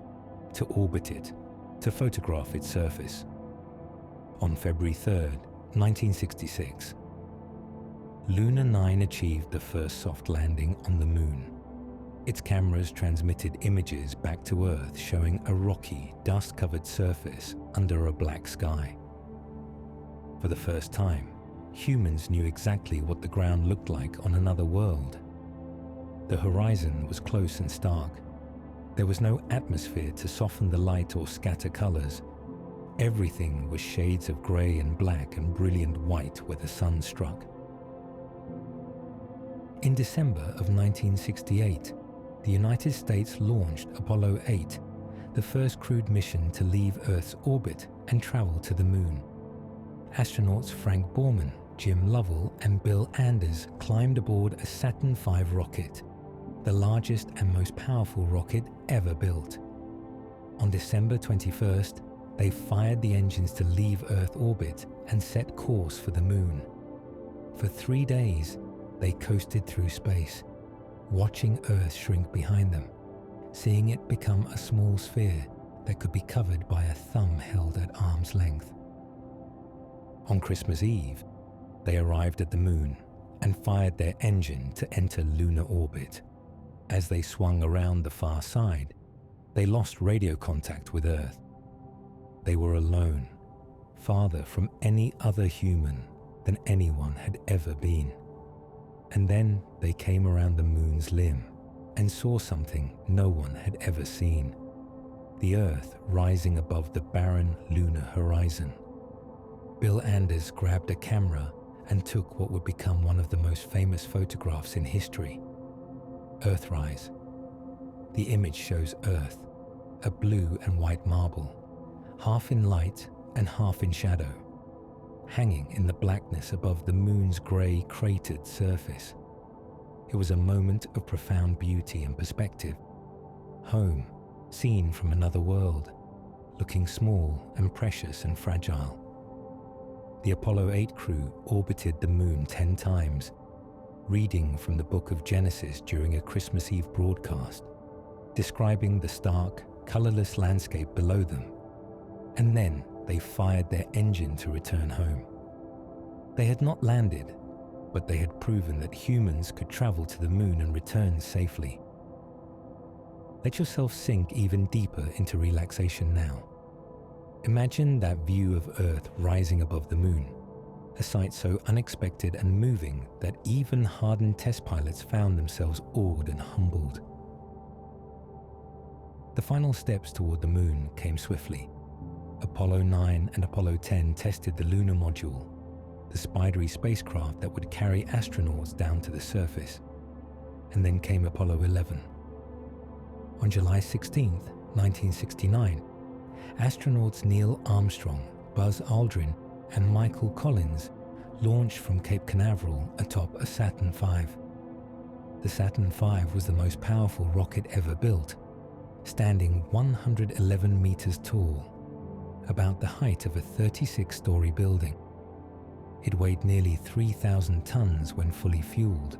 to orbit it, to photograph its surface. On February 3rd, 1966, Luna 9 achieved the first soft landing on the Moon. Its cameras transmitted images back to Earth showing a rocky, dust-covered surface under a black sky. For the first time, humans knew exactly what the ground looked like on another world. The horizon was close and stark. There was no atmosphere to soften the light or scatter colors. Everything was shades of grey and black and brilliant white where the sun struck. In December of 1968, the United States launched Apollo 8, the first crewed mission to leave Earth's orbit and travel to the Moon. Astronauts Frank Borman, Jim Lovell, and Bill Anders climbed aboard a Saturn V rocket, the largest and most powerful rocket ever built. On December 21st, they fired the engines to leave Earth orbit and set course for the Moon. For 3 days, they coasted through space, watching Earth shrink behind them, seeing it become a small sphere that could be covered by a thumb held at arm's length. On Christmas Eve, they arrived at the Moon and fired their engine to enter lunar orbit. As they swung around the far side, they lost radio contact with Earth. They were alone, farther from any other human than anyone had ever been. And then they came around the Moon's limb and saw something no one had ever seen: the Earth rising above the barren lunar horizon. Bill Anders grabbed a camera and took what would become one of the most famous photographs in history. Earthrise. The image shows Earth, a blue and white marble, half in light and half in shadow, hanging in the blackness above the Moon's grey cratered surface. It was a moment of profound beauty and perspective. Home, seen from another world, looking small and precious and fragile. The Apollo 8 crew orbited the Moon 10 times, reading from the book of Genesis during a Christmas Eve broadcast, describing the stark, colourless landscape below them. And then they fired their engine to return home. They had not landed, but they had proven that humans could travel to the Moon and return safely. Let yourself sink even deeper into relaxation now. Imagine that view of Earth rising above the Moon, a sight so unexpected and moving that even hardened test pilots found themselves awed and humbled. The final steps toward the Moon came swiftly. Apollo 9 and Apollo 10 tested the lunar module, the spidery spacecraft that would carry astronauts down to the surface. And then came Apollo 11. On July 16, 1969, astronauts Neil Armstrong, Buzz Aldrin, and Michael Collins launched from Cape Canaveral atop a Saturn V. The Saturn V was the most powerful rocket ever built, standing 111 meters tall, about the height of a 36-story building. It weighed nearly 3,000 tons when fully fueled.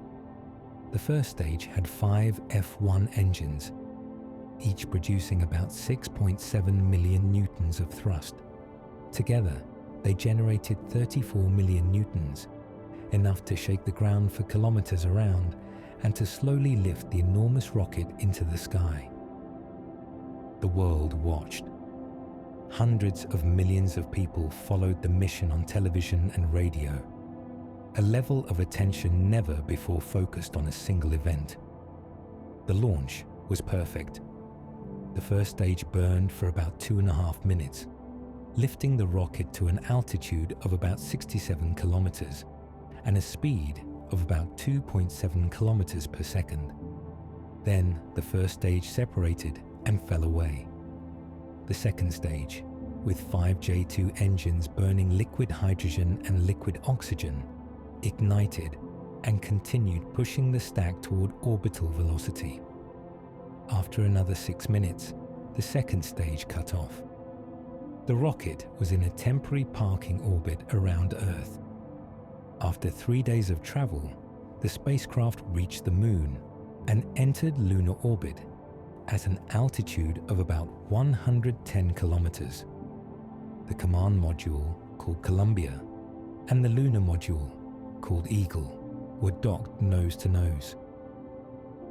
The first stage had 5 F1 engines, each producing about 6.7 million newtons of thrust. Together, they generated 34 million newtons, enough to shake the ground for kilometers around and to slowly lift the enormous rocket into the sky. The world watched. Hundreds of millions of people followed the mission on television and radio, a level of attention never before focused on a single event. The launch was perfect. The first stage burned for about 2.5 minutes, lifting the rocket to an altitude of about 67 kilometers and a speed of about 2.7 kilometers per second. Then the first stage separated and fell away. The second stage, with 5 J2 engines burning liquid hydrogen and liquid oxygen, ignited and continued pushing the stack toward orbital velocity. After another 6 minutes, the second stage cut off. The rocket was in a temporary parking orbit around Earth. After 3 days of travel, the spacecraft reached the Moon and entered lunar orbit at an altitude of about 110 kilometers. The command module, called Columbia, and the lunar module, called Eagle, were docked nose to nose.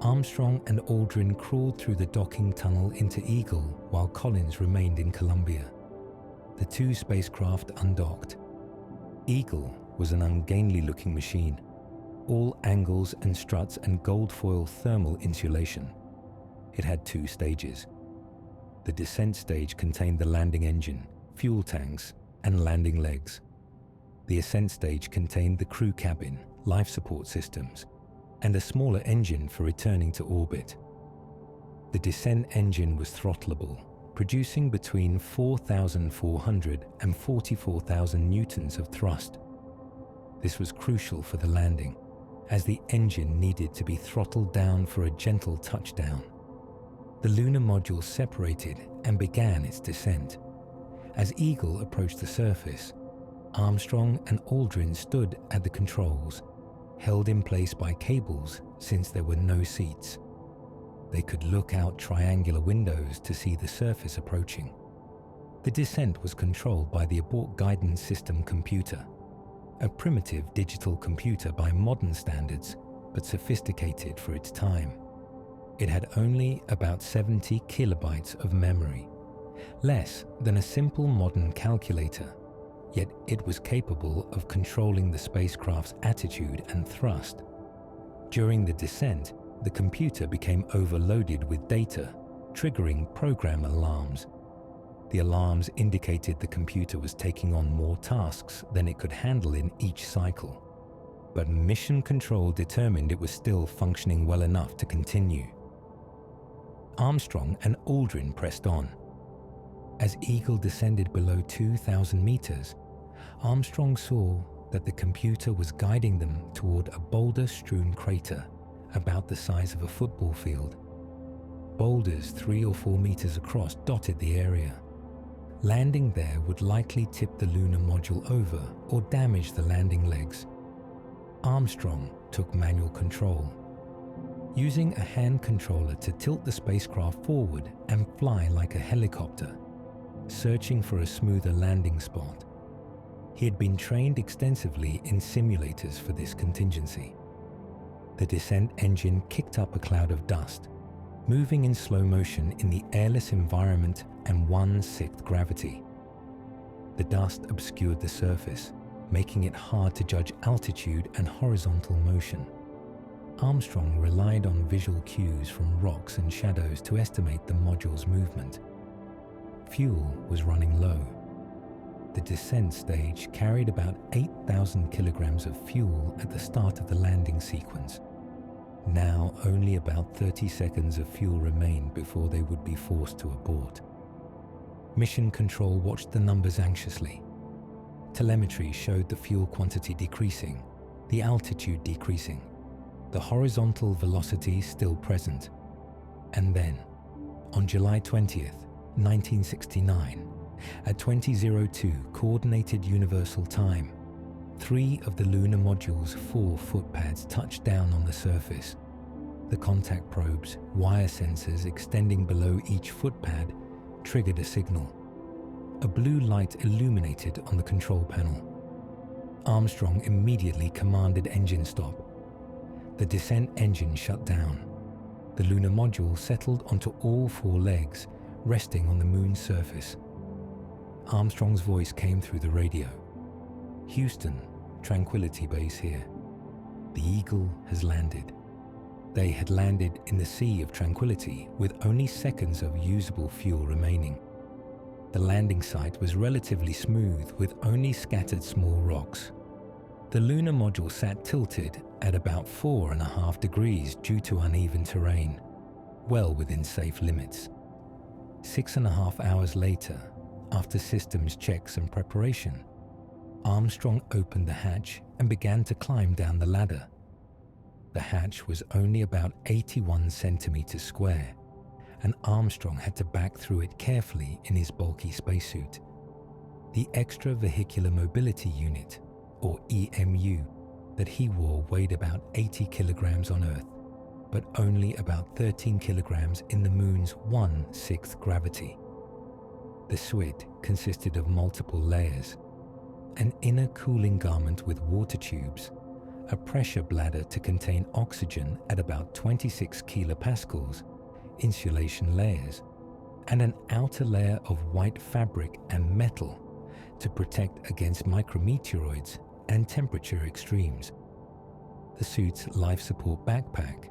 Armstrong and Aldrin crawled through the docking tunnel into Eagle while Collins remained in Columbia. The 2 spacecraft undocked. Eagle was an ungainly-looking machine, all angles and struts and gold foil thermal insulation. It had 2 stages. The descent stage contained the landing engine, fuel tanks, and landing legs. The ascent stage contained the crew cabin, life support systems, and a smaller engine for returning to orbit. The descent engine was throttleable, producing between 4,400 and 44,000 newtons of thrust. This was crucial for the landing, as the engine needed to be throttled down for a gentle touchdown. The lunar module separated and began its descent. As Eagle approached the surface, Armstrong and Aldrin stood at the controls, held in place by cables since there were no seats. They could look out triangular windows to see the surface approaching. The descent was controlled by the abort guidance system computer, a primitive digital computer by modern standards, but sophisticated for its time. It had only about 70 kilobytes of memory, less than a simple modern calculator, yet it was capable of controlling the spacecraft's attitude and thrust. During the descent, the computer became overloaded with data, triggering program alarms. The alarms indicated the computer was taking on more tasks than it could handle in each cycle. But mission control determined it was still functioning well enough to continue. Armstrong and Aldrin pressed on. As Eagle descended below 2,000 meters, Armstrong saw that the computer was guiding them toward a boulder-strewn crater about the size of a football field. Boulders 3 or 4 meters across dotted the area. Landing there would likely tip the lunar module over or damage the landing legs. Armstrong took manual control, using a hand controller to tilt the spacecraft forward and fly like a helicopter, searching for a smoother landing spot. He had been trained extensively in simulators for this contingency. The descent engine kicked up a cloud of dust, moving in slow motion in the airless environment and 1/6 gravity. The dust obscured the surface, making it hard to judge altitude and horizontal motion. Armstrong relied on visual cues from rocks and shadows to estimate the module's movement. Fuel was running low. The descent stage carried about 8,000 kilograms of fuel at the start of the landing sequence. Now only about 30 seconds of fuel remained before they would be forced to abort. Mission Control watched the numbers anxiously. Telemetry showed the fuel quantity decreasing, the altitude decreasing, the horizontal velocity still present. And then, on July 20th, 1969, at 20:02 Coordinated Universal Time, 3 of the lunar module's 4 footpads touched down on the surface. The contact probes, wire sensors extending below each footpad, triggered a signal. A blue light illuminated on the control panel. Armstrong immediately commanded engine stop. The descent engine shut down. The lunar module settled onto all 4 legs, resting on the moon's surface. Armstrong's voice came through the radio. "Houston, Tranquility Base here. The Eagle has landed." They had landed in the Sea of Tranquility with only seconds of usable fuel remaining. The landing site was relatively smooth with only scattered small rocks. The lunar module sat tilted at about 4.5 degrees due to uneven terrain, well within safe limits. 6.5 hours later, after systems checks and preparation, Armstrong opened the hatch and began to climb down the ladder. The hatch was only about 81 centimeters square, and Armstrong had to back through it carefully in his bulky spacesuit. The Extra Vehicular Mobility Unit, or EMU, that he wore weighed about 80 kilograms on Earth, but only about 13 kilograms in the Moon's 1/6 gravity. The suit consisted of multiple layers: an inner cooling garment with water tubes, a pressure bladder to contain oxygen at about 26 kilopascals, insulation layers, and an outer layer of white fabric and metal to protect against micrometeoroids and temperature extremes. The suit's life support backpack,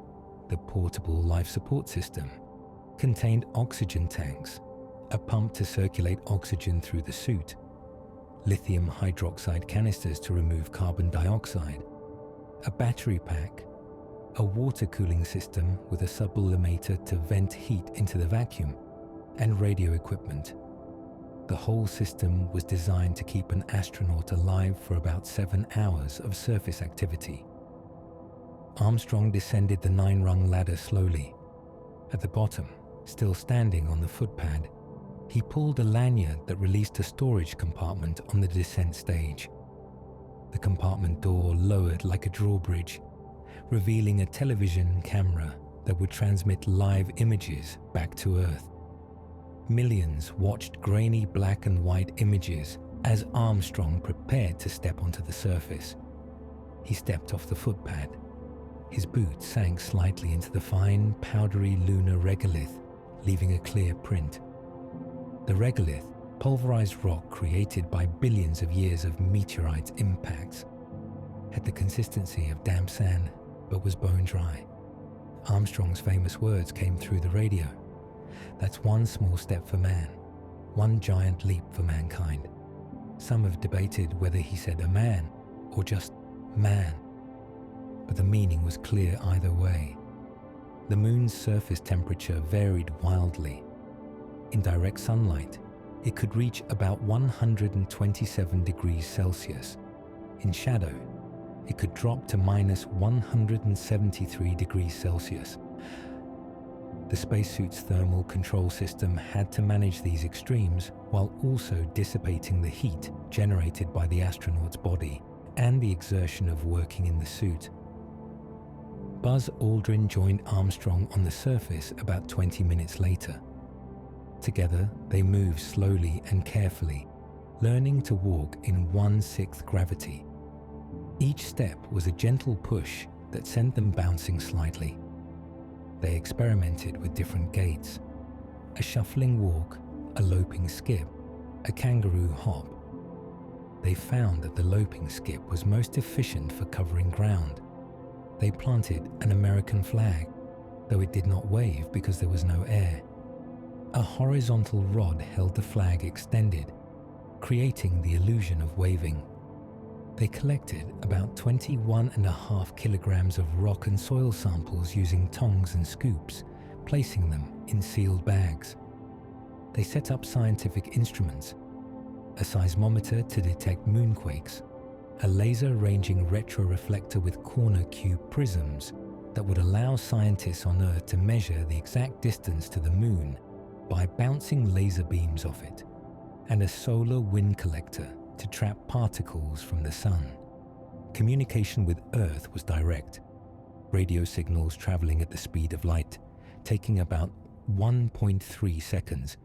the portable life support system, contained oxygen tanks, a pump to circulate oxygen through the suit, lithium hydroxide canisters to remove carbon dioxide, a battery pack, a water cooling system with a sublimator to vent heat into the vacuum, and radio equipment. The whole system was designed to keep an astronaut alive for about 7 hours of surface activity. Armstrong descended the 9-rung ladder slowly. At the bottom, still standing on the footpad, he pulled a lanyard that released a storage compartment on the descent stage. The compartment door lowered like a drawbridge, revealing a television camera that would transmit live images back to Earth. Millions watched grainy black and white images as Armstrong prepared to step onto the surface. He stepped off the footpad. His boot sank slightly into the fine, powdery lunar regolith, leaving a clear print. The regolith, pulverized rock created by billions of years of meteorite impacts, had the consistency of damp sand, but was bone dry. Armstrong's famous words came through the radio. "That's one small step for man, one giant leap for mankind." Some have debated whether he said a man or just man, but the meaning was clear either way. The moon's surface temperature varied wildly. In direct sunlight, it could reach about 127 degrees Celsius. In shadow, it could drop to minus 173 degrees Celsius. The spacesuit's thermal control system had to manage these extremes while also dissipating the heat generated by the astronaut's body and the exertion of working in the suit. Buzz Aldrin joined Armstrong on the surface about 20 minutes later. Together, they moved slowly and carefully, learning to walk in 1/6 gravity. Each step was a gentle push that sent them bouncing slightly. They experimented with different gaits: a shuffling walk, a loping skip, a kangaroo hop. They found that the loping skip was most efficient for covering ground. They planted an American flag, though it did not wave because there was no air. A horizontal rod held the flag extended, creating the illusion of waving. They collected about 21.5 kilograms of rock and soil samples using tongs and scoops, placing them in sealed bags. They set up scientific instruments: a seismometer to detect moonquakes, a laser-ranging retroreflector with corner cube prisms that would allow scientists on Earth to measure the exact distance to the moon by bouncing laser beams off it, and a solar wind collector to trap particles from the sun. Communication with Earth was direct, radio signals traveling at the speed of light, taking about 1.3 seconds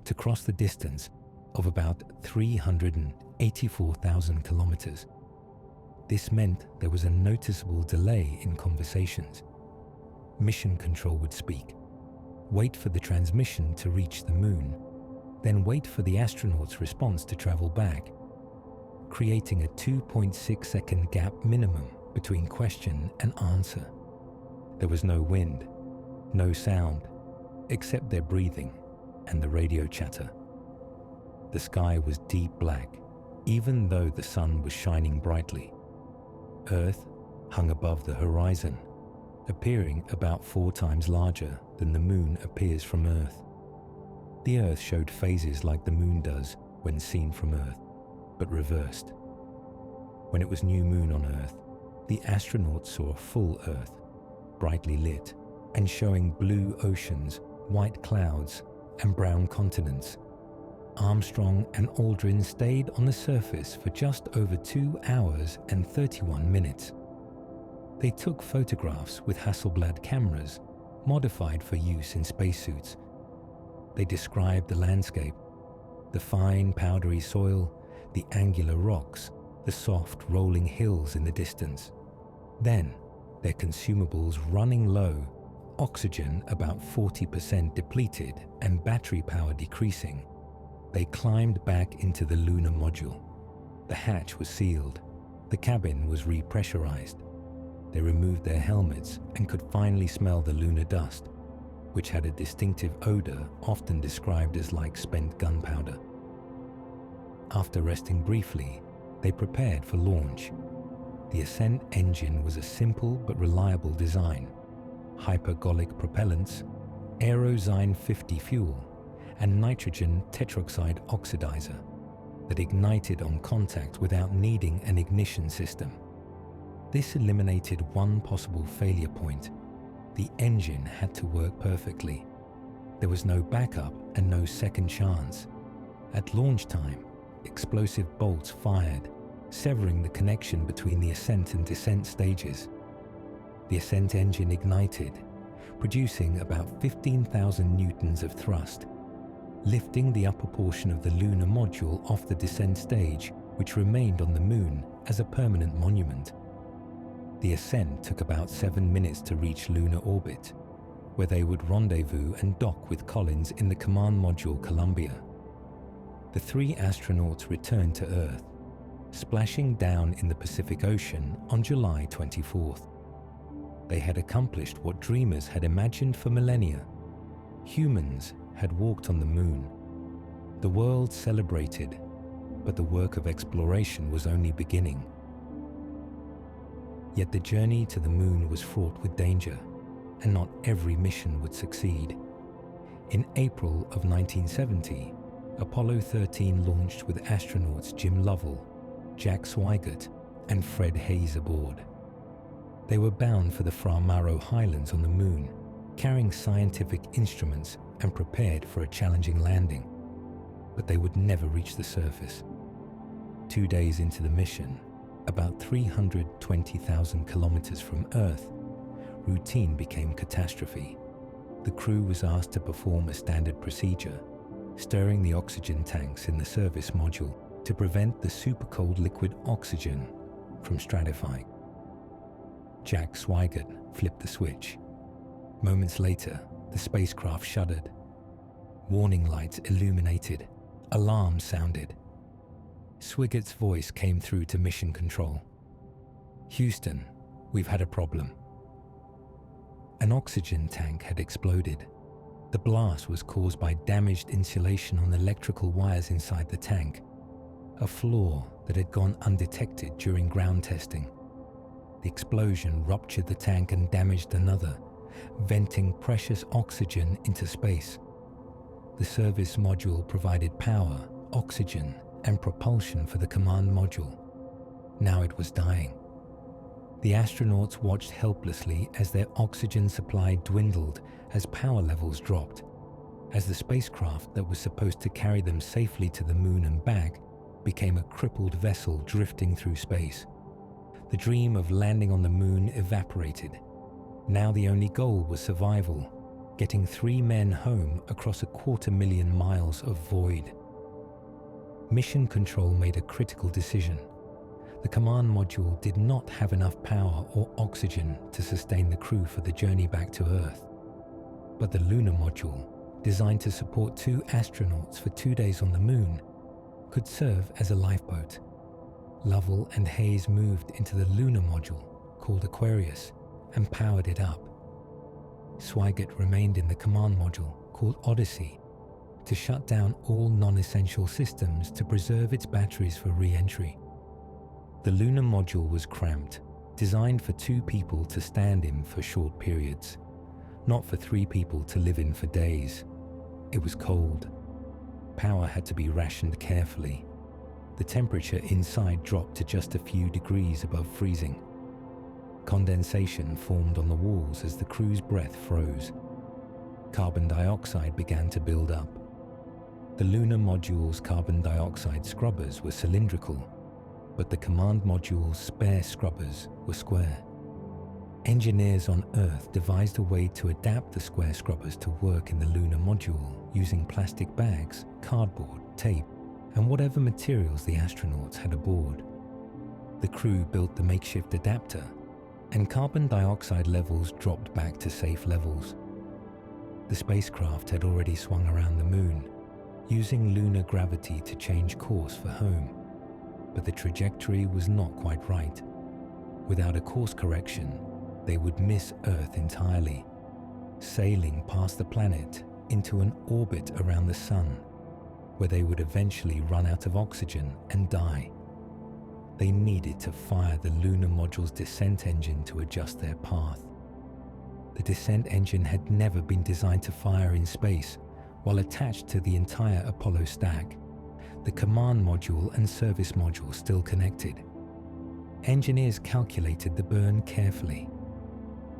to cross the distance of about 384,000 kilometers. This meant there was a noticeable delay in conversations. Mission control would speak, wait for the transmission to reach the moon, then wait for the astronaut's response to travel back, creating a 2.6-second gap minimum between question and answer. There was no wind, no sound, except their breathing and the radio chatter. The sky was deep black, even though the sun was shining brightly. Earth hung above the horizon, appearing about 4 times larger than the moon appears from Earth. The Earth showed phases like the moon does when seen from Earth, but reversed. When it was new moon on Earth, the astronauts saw a full Earth, brightly lit, and showing blue oceans, white clouds, and brown continents. Armstrong and Aldrin stayed on the surface for just over 2 hours and 31 minutes. They took photographs with Hasselblad cameras, modified for use in spacesuits. They described the landscape: the fine, powdery soil, the angular rocks, the soft, rolling hills in the distance. Then, their consumables running low, oxygen about 40% depleted and battery power decreasing, they climbed back into the lunar module. The hatch was sealed. The cabin was repressurized. They removed their helmets and could finally smell the lunar dust. which had a distinctive odor often described as like spent gunpowder. After resting briefly, they prepared for launch. The Ascent engine was a simple but reliable design: hypergolic propellants, Aerozyne 50 fuel, and nitrogen tetroxide oxidizer that ignited on contact without needing an ignition system. This eliminated one possible failure point: the engine had to work perfectly. There was no backup and no second chance. At launch time, explosive bolts fired, severing the connection between the ascent and descent stages. The Ascent engine ignited, producing about 15,000 newtons of thrust, lifting the upper portion of the lunar module off the descent stage, which remained on the Moon as a permanent monument. The Ascent took about 7 minutes to reach lunar orbit, where they would rendezvous and dock with Collins in the command module Columbia. The 3 astronauts returned to Earth, splashing down in the Pacific Ocean on July 24th. They had accomplished what dreamers had imagined for millennia. Humans had walked on the Moon. The world celebrated, but the work of exploration was only beginning. Yet the journey to the Moon was fraught with danger, and not every mission would succeed. In April of 1970, Apollo 13 launched with astronauts Jim Lovell, Jack Swigert, and Fred Hayes aboard. They were bound for the Fra Mauro Highlands on the Moon, carrying scientific instruments and prepared for a challenging landing. But they would never reach the surface. 2 days into the mission, about 320,000 kilometers from Earth, routine became catastrophe. The crew was asked to perform a standard procedure, stirring the oxygen tanks in the service module to prevent the supercold liquid oxygen from stratifying. Jack Swigert flipped the switch. Moments later, the spacecraft shuddered. Warning lights illuminated. Alarms sounded. Swigert's voice came through to Mission Control. "Houston, we've had a problem." An oxygen tank had exploded. The blast was caused by damaged insulation on the electrical wires inside the tank, a flaw that had gone undetected during ground testing. The explosion ruptured the tank and damaged another, venting precious oxygen into space. The service module provided power, oxygen, and propulsion for the command module. Now it was dying. The astronauts watched helplessly as their oxygen supply dwindled as power levels dropped, as the spacecraft that was supposed to carry them safely to the Moon and back became a crippled vessel drifting through space. The dream of landing on the Moon evaporated. Now the only goal was survival, getting 3 men home across 250,000 miles of void. Mission Control made a critical decision. The command module did not have enough power or oxygen to sustain the crew for the journey back to Earth. But the lunar module, designed to support 2 astronauts for 2 days on the Moon, could serve as a lifeboat. Lovell and Hayes moved into the lunar module, called Aquarius, and powered it up. Swigert remained in the command module, called Odyssey, to shut down all non-essential systems to preserve its batteries for re-entry. The lunar module was cramped, designed for 2 people to stand in for short periods, not for 3 people to live in for days. It was cold. Power had to be rationed carefully. The temperature inside dropped to just a few degrees above freezing. Condensation formed on the walls as the crew's breath froze. Carbon dioxide began to build up. The lunar module's carbon dioxide scrubbers were cylindrical, but the command module's spare scrubbers were square. Engineers on Earth devised a way to adapt the square scrubbers to work in the lunar module using plastic bags, cardboard, tape, and whatever materials the astronauts had aboard. The crew built the makeshift adapter, and carbon dioxide levels dropped back to safe levels. The spacecraft had already swung around the Moon, using lunar gravity to change course for home, but the trajectory was not quite right. Without a course correction, they would miss Earth entirely. sailing past the planet into an orbit around the Sun, where they would eventually run out of oxygen and die. They needed to fire the lunar module's descent engine to adjust their path. The descent engine had never been designed to fire in space while attached to the entire Apollo stack, the command module and service module still connected. Engineers calculated the burn carefully.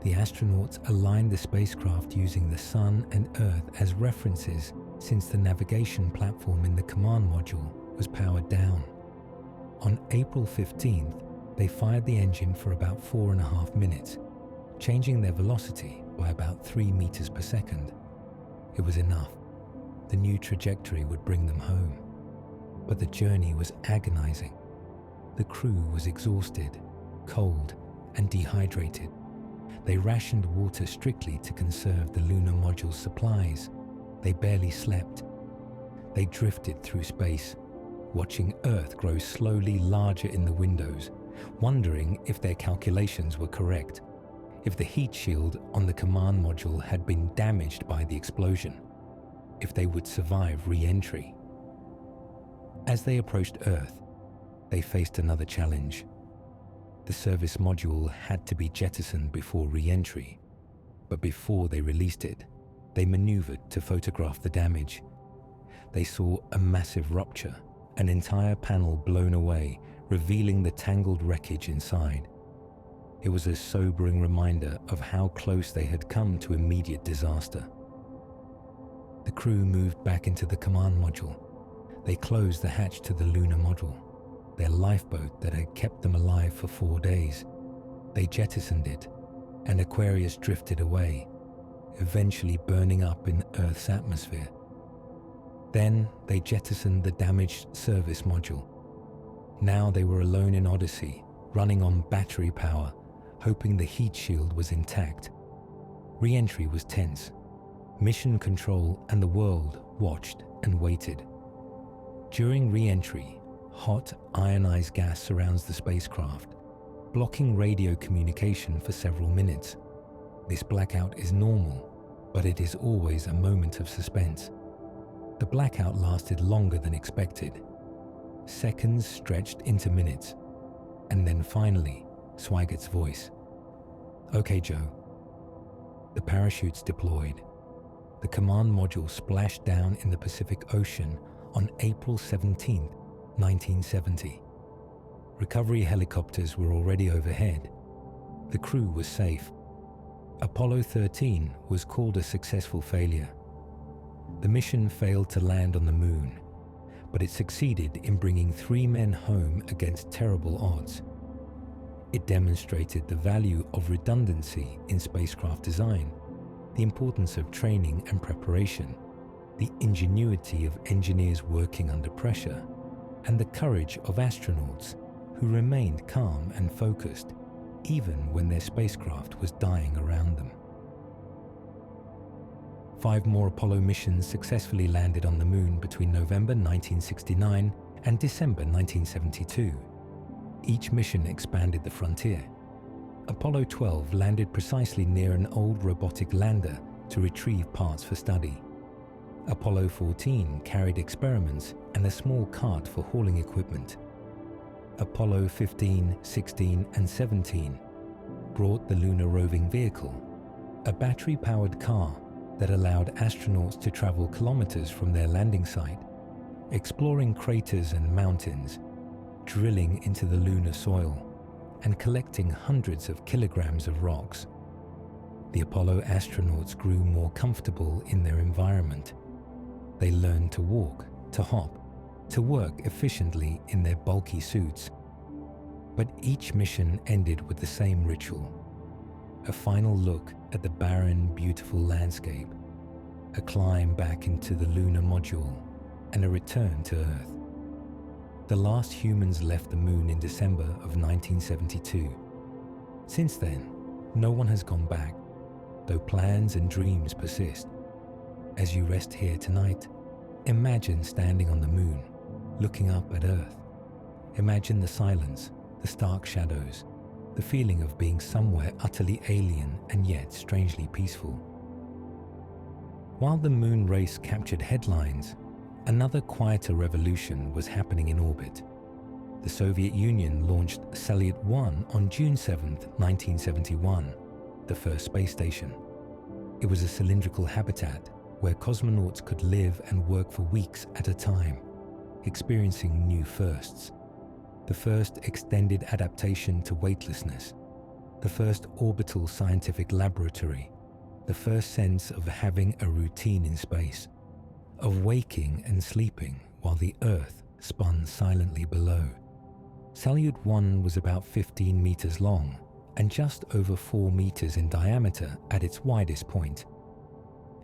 The astronauts aligned the spacecraft using the Sun and Earth as references, since the navigation platform in the command module was powered down. On April 15th, they fired the engine for about 4.5 minutes, changing their velocity by about 3 meters per second. It was enough. The new trajectory would bring them home. But the journey was agonizing. The crew was exhausted, cold, and dehydrated. They rationed water strictly to conserve the lunar module's supplies. They barely slept. They drifted through space, watching Earth grow slowly larger in the windows, wondering if their calculations were correct, if the heat shield on the command module had been damaged by the explosion, if they would survive re-entry. As they approached Earth, they faced another challenge. The service module had to be jettisoned before re-entry, but before they released it, they maneuvered to photograph the damage. They saw a massive rupture, an entire panel blown away, revealing the tangled wreckage inside. It was a sobering reminder of how close they had come to immediate disaster. The crew moved back into the command module. They closed the hatch to the lunar module, their lifeboat that had kept them alive for 4 days. They jettisoned it, and Aquarius drifted away, eventually burning up in Earth's atmosphere. Then they jettisoned the damaged service module. Now they were alone in Odyssey, running on battery power, hoping the heat shield was intact. Re-entry was tense. Mission control and the world watched and waited. During re-entry, hot ionized gas surrounds the spacecraft, blocking radio communication for several minutes. This blackout is normal, but it is always a moment of suspense. The blackout lasted longer than expected. Seconds stretched into minutes, and then finally, Sweigert's voice. "Okay, Joe." The parachutes deployed. The command module splashed down in the Pacific Ocean on April 17, 1970. Recovery helicopters were already overhead. The crew was safe. Apollo 13 was called a successful failure. The mission failed to land on the moon, but it succeeded in bringing 3 men home against terrible odds. It demonstrated the value of redundancy in spacecraft design, the importance of training and preparation, the ingenuity of engineers working under pressure, and the courage of astronauts who remained calm and focused even when their spacecraft was dying around them. 5 more Apollo missions successfully landed on the moon between November 1969 and December 1972. Each mission expanded the frontier. Apollo 12 landed precisely near an old robotic lander to retrieve parts for study. Apollo 14 carried experiments and a small cart for hauling equipment. Apollo 15, 16, and 17 brought the lunar roving vehicle, a battery-powered car that allowed astronauts to travel kilometers from their landing site, exploring craters and mountains, drilling into the lunar soil, and collecting hundreds of kilograms of rocks. The Apollo astronauts grew more comfortable in their environment. They learned to walk, to hop, to work efficiently in their bulky suits. But each mission ended with the same ritual: a final look at the barren, beautiful landscape, a climb back into the lunar module, and a return to Earth. The last humans left the moon in December of 1972. Since then, no one has gone back, though plans and dreams persist. As you rest here tonight, imagine standing on the moon, looking up at Earth. Imagine the silence, the stark shadows, the feeling of being somewhere utterly alien and yet strangely peaceful. While the moon race captured headlines, another quieter revolution was happening in orbit. The Soviet Union launched Salyut-1 on June 7, 1971, the first space station. It was a cylindrical habitat where cosmonauts could live and work for weeks at a time, experiencing new firsts. The first extended adaptation to weightlessness, the first orbital scientific laboratory, the first sense of having a routine in space, of waking and sleeping while the Earth spun silently below. Salyut-1 was about 15 meters long and just over 4 meters in diameter at its widest point.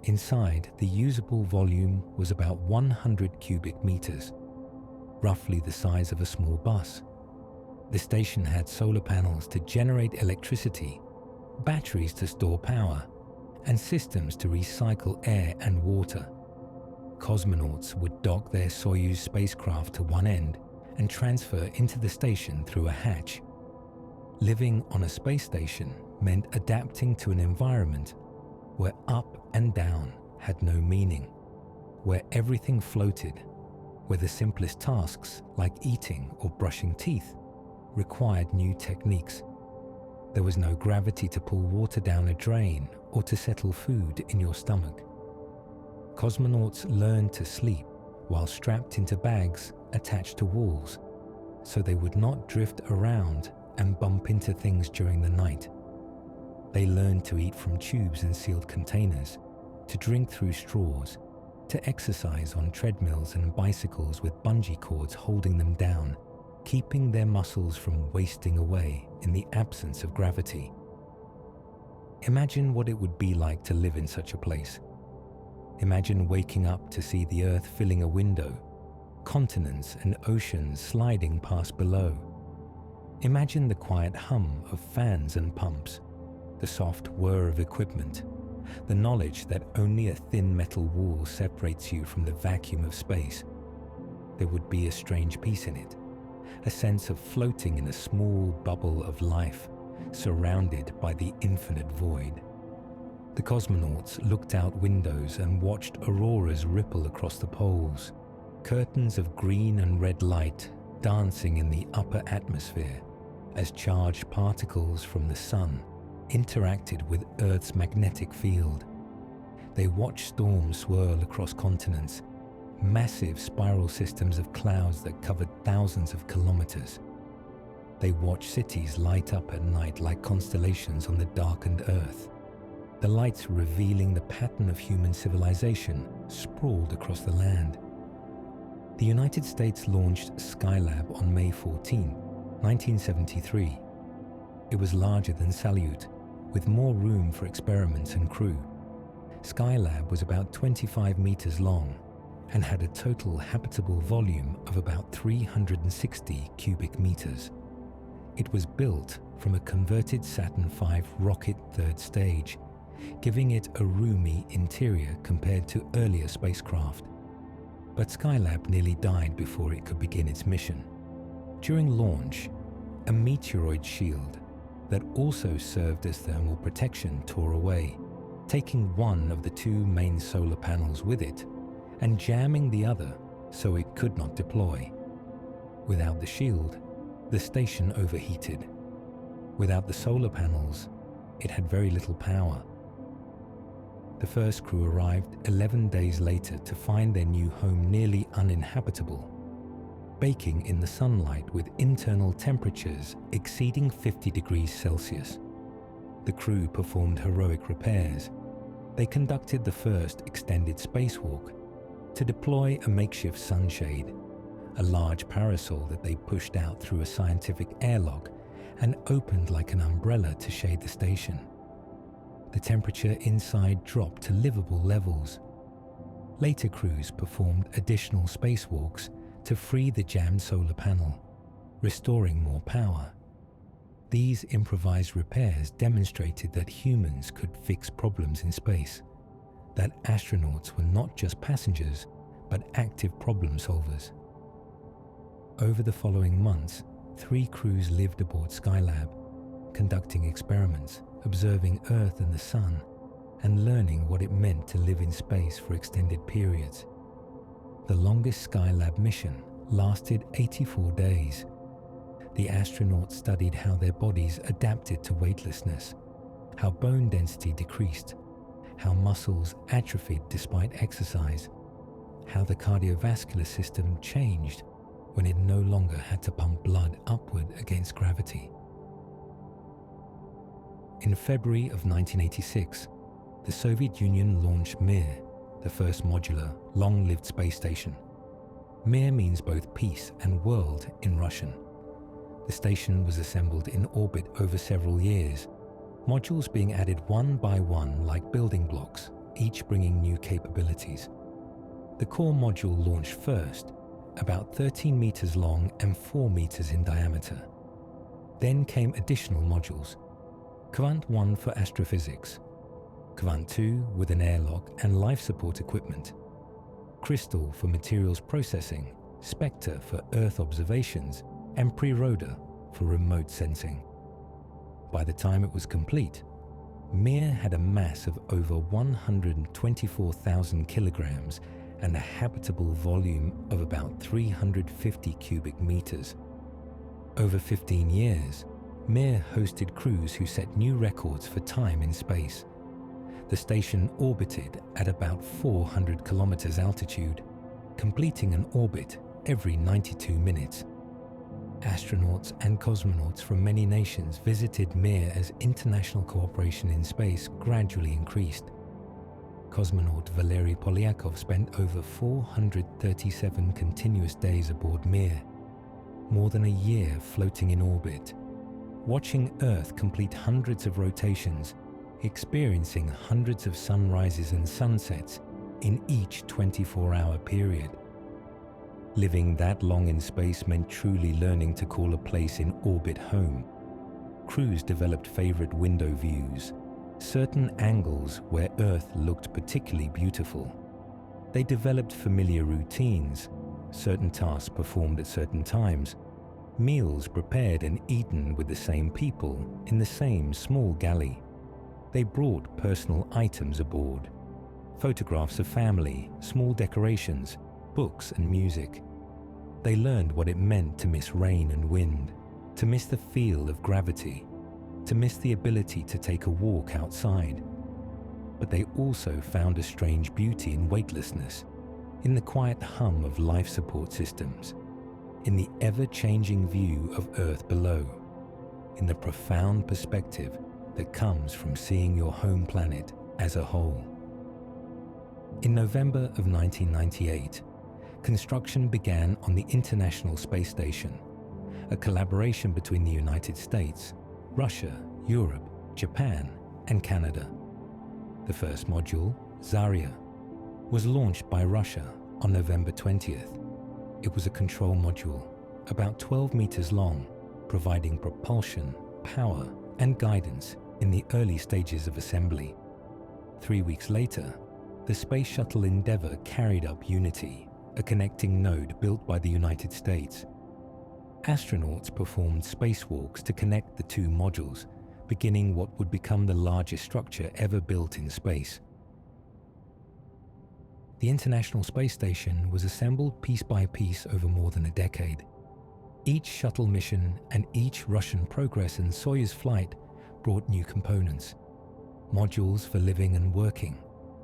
Inside, the usable volume was about 100 cubic meters, roughly the size of a small bus. The station had solar panels to generate electricity, batteries to store power, and systems to recycle air and water. Cosmonauts would dock their Soyuz spacecraft to one end and transfer into the station through a hatch. Living on a space station meant adapting to an environment where up and down had no meaning, where everything floated, where the simplest tasks like eating or brushing teeth required new techniques. There was no gravity to pull water down a drain or to settle food in your stomach. Cosmonauts learned to sleep while strapped into bags attached to walls, so they would not drift around and bump into things during the night. They learned to eat from tubes and sealed containers, to drink through straws, to exercise on treadmills and bicycles with bungee cords holding them down, keeping their muscles from wasting away in the absence of gravity. Imagine what it would be like to live in such a place. Imagine waking up to see the Earth filling a window, continents and oceans sliding past below. Imagine the quiet hum of fans and pumps, the soft whir of equipment, the knowledge that only a thin metal wall separates you from the vacuum of space. There would be a strange peace in it, a sense of floating in a small bubble of life, surrounded by the infinite void. The cosmonauts looked out windows and watched auroras ripple across the poles, curtains of green and red light dancing in the upper atmosphere as charged particles from the sun interacted with Earth's magnetic field. They watched storms swirl across continents, massive spiral systems of clouds that covered thousands of kilometers. They watched cities light up at night like constellations on the darkened Earth, the lights revealing the pattern of human civilization sprawled across the land. The United States launched Skylab on May 14, 1973. It was larger than Salyut, with more room for experiments and crew. Skylab was about 25 meters long and had a total habitable volume of about 360 cubic meters. It was built from a converted Saturn V rocket third stage, giving it a roomy interior compared to earlier spacecraft. But Skylab nearly died before it could begin its mission. During launch, a meteoroid shield that also served as thermal protection tore away, taking one of the two main solar panels with it and jamming the other so it could not deploy. Without the shield, the station overheated. Without the solar panels, it had very little power. The first crew arrived 11 days later to find their new home nearly uninhabitable, baking in the sunlight with internal temperatures exceeding 50 degrees Celsius. The crew performed heroic repairs. They conducted the first extended spacewalk to deploy a makeshift sunshade, a large parasol that they pushed out through a scientific airlock and opened like an umbrella to shade the station. The temperature inside dropped to livable levels. Later crews performed additional spacewalks to free the jammed solar panel, restoring more power. These improvised repairs demonstrated that humans could fix problems in space, that astronauts were not just passengers, but active problem solvers. Over the following months, 3 crews lived aboard Skylab, conducting experiments, observing Earth and the Sun, and learning what it meant to live in space for extended periods. The longest Skylab mission lasted 84 days. The astronauts studied how their bodies adapted to weightlessness, how bone density decreased, how muscles atrophied despite exercise, how the cardiovascular system changed when it no longer had to pump blood upward against gravity. In February of 1986, the Soviet Union launched Mir, the first modular, long-lived space station. Mir means both peace and world in Russian. The station was assembled in orbit over several years, modules being added one by one like building blocks, each bringing new capabilities. The core module launched first, about 13 meters long and 4 meters in diameter. Then came additional modules. Kvant 1 for astrophysics, Kvant 2 with an airlock and life support equipment, Crystal for materials processing, Spectre for Earth observations, and Priroda for remote sensing. By the time it was complete, Mir had a mass of over 124,000 kilograms and a habitable volume of about 350 cubic meters. Over 15 years, Mir hosted crews who set new records for time in space. The station orbited at about 400 kilometers altitude, completing an orbit every 92 minutes. Astronauts and cosmonauts from many nations visited Mir as international cooperation in space gradually increased. Cosmonaut Valery Polyakov spent over 437 continuous days aboard Mir, more than a year floating in orbit, watching Earth complete hundreds of rotations, experiencing hundreds of sunrises and sunsets in each 24-hour period. Living that long in space meant truly learning to call a place in orbit home. Crews developed favorite window views, certain angles where Earth looked particularly beautiful. They developed familiar routines, certain tasks performed at certain times, meals prepared and eaten with the same people in the same small galley. They brought personal items aboard, photographs of family, small decorations, books and music. They learned what it meant to miss rain and wind, to miss the feel of gravity, to miss the ability to take a walk outside. But they also found a strange beauty in weightlessness, in the quiet hum of life support systems, in the ever-changing view of Earth below, in the profound perspective that comes from seeing your home planet as a whole. In November of 1998, construction began on the International Space Station, a collaboration between the United States, Russia, Europe, Japan, and Canada. The first module, Zarya, was launched by Russia on November 20th. It was a control module, about 12 meters long, providing propulsion, power, and guidance in the early stages of assembly. 3 weeks later, the Space Shuttle Endeavour carried up Unity, a connecting node built by the United States. Astronauts performed spacewalks to connect the two modules, beginning what would become the largest structure ever built in space. The International Space Station was assembled piece by piece over more than a decade. Each shuttle mission and each Russian Progress and Soyuz flight brought new components: modules for living and working,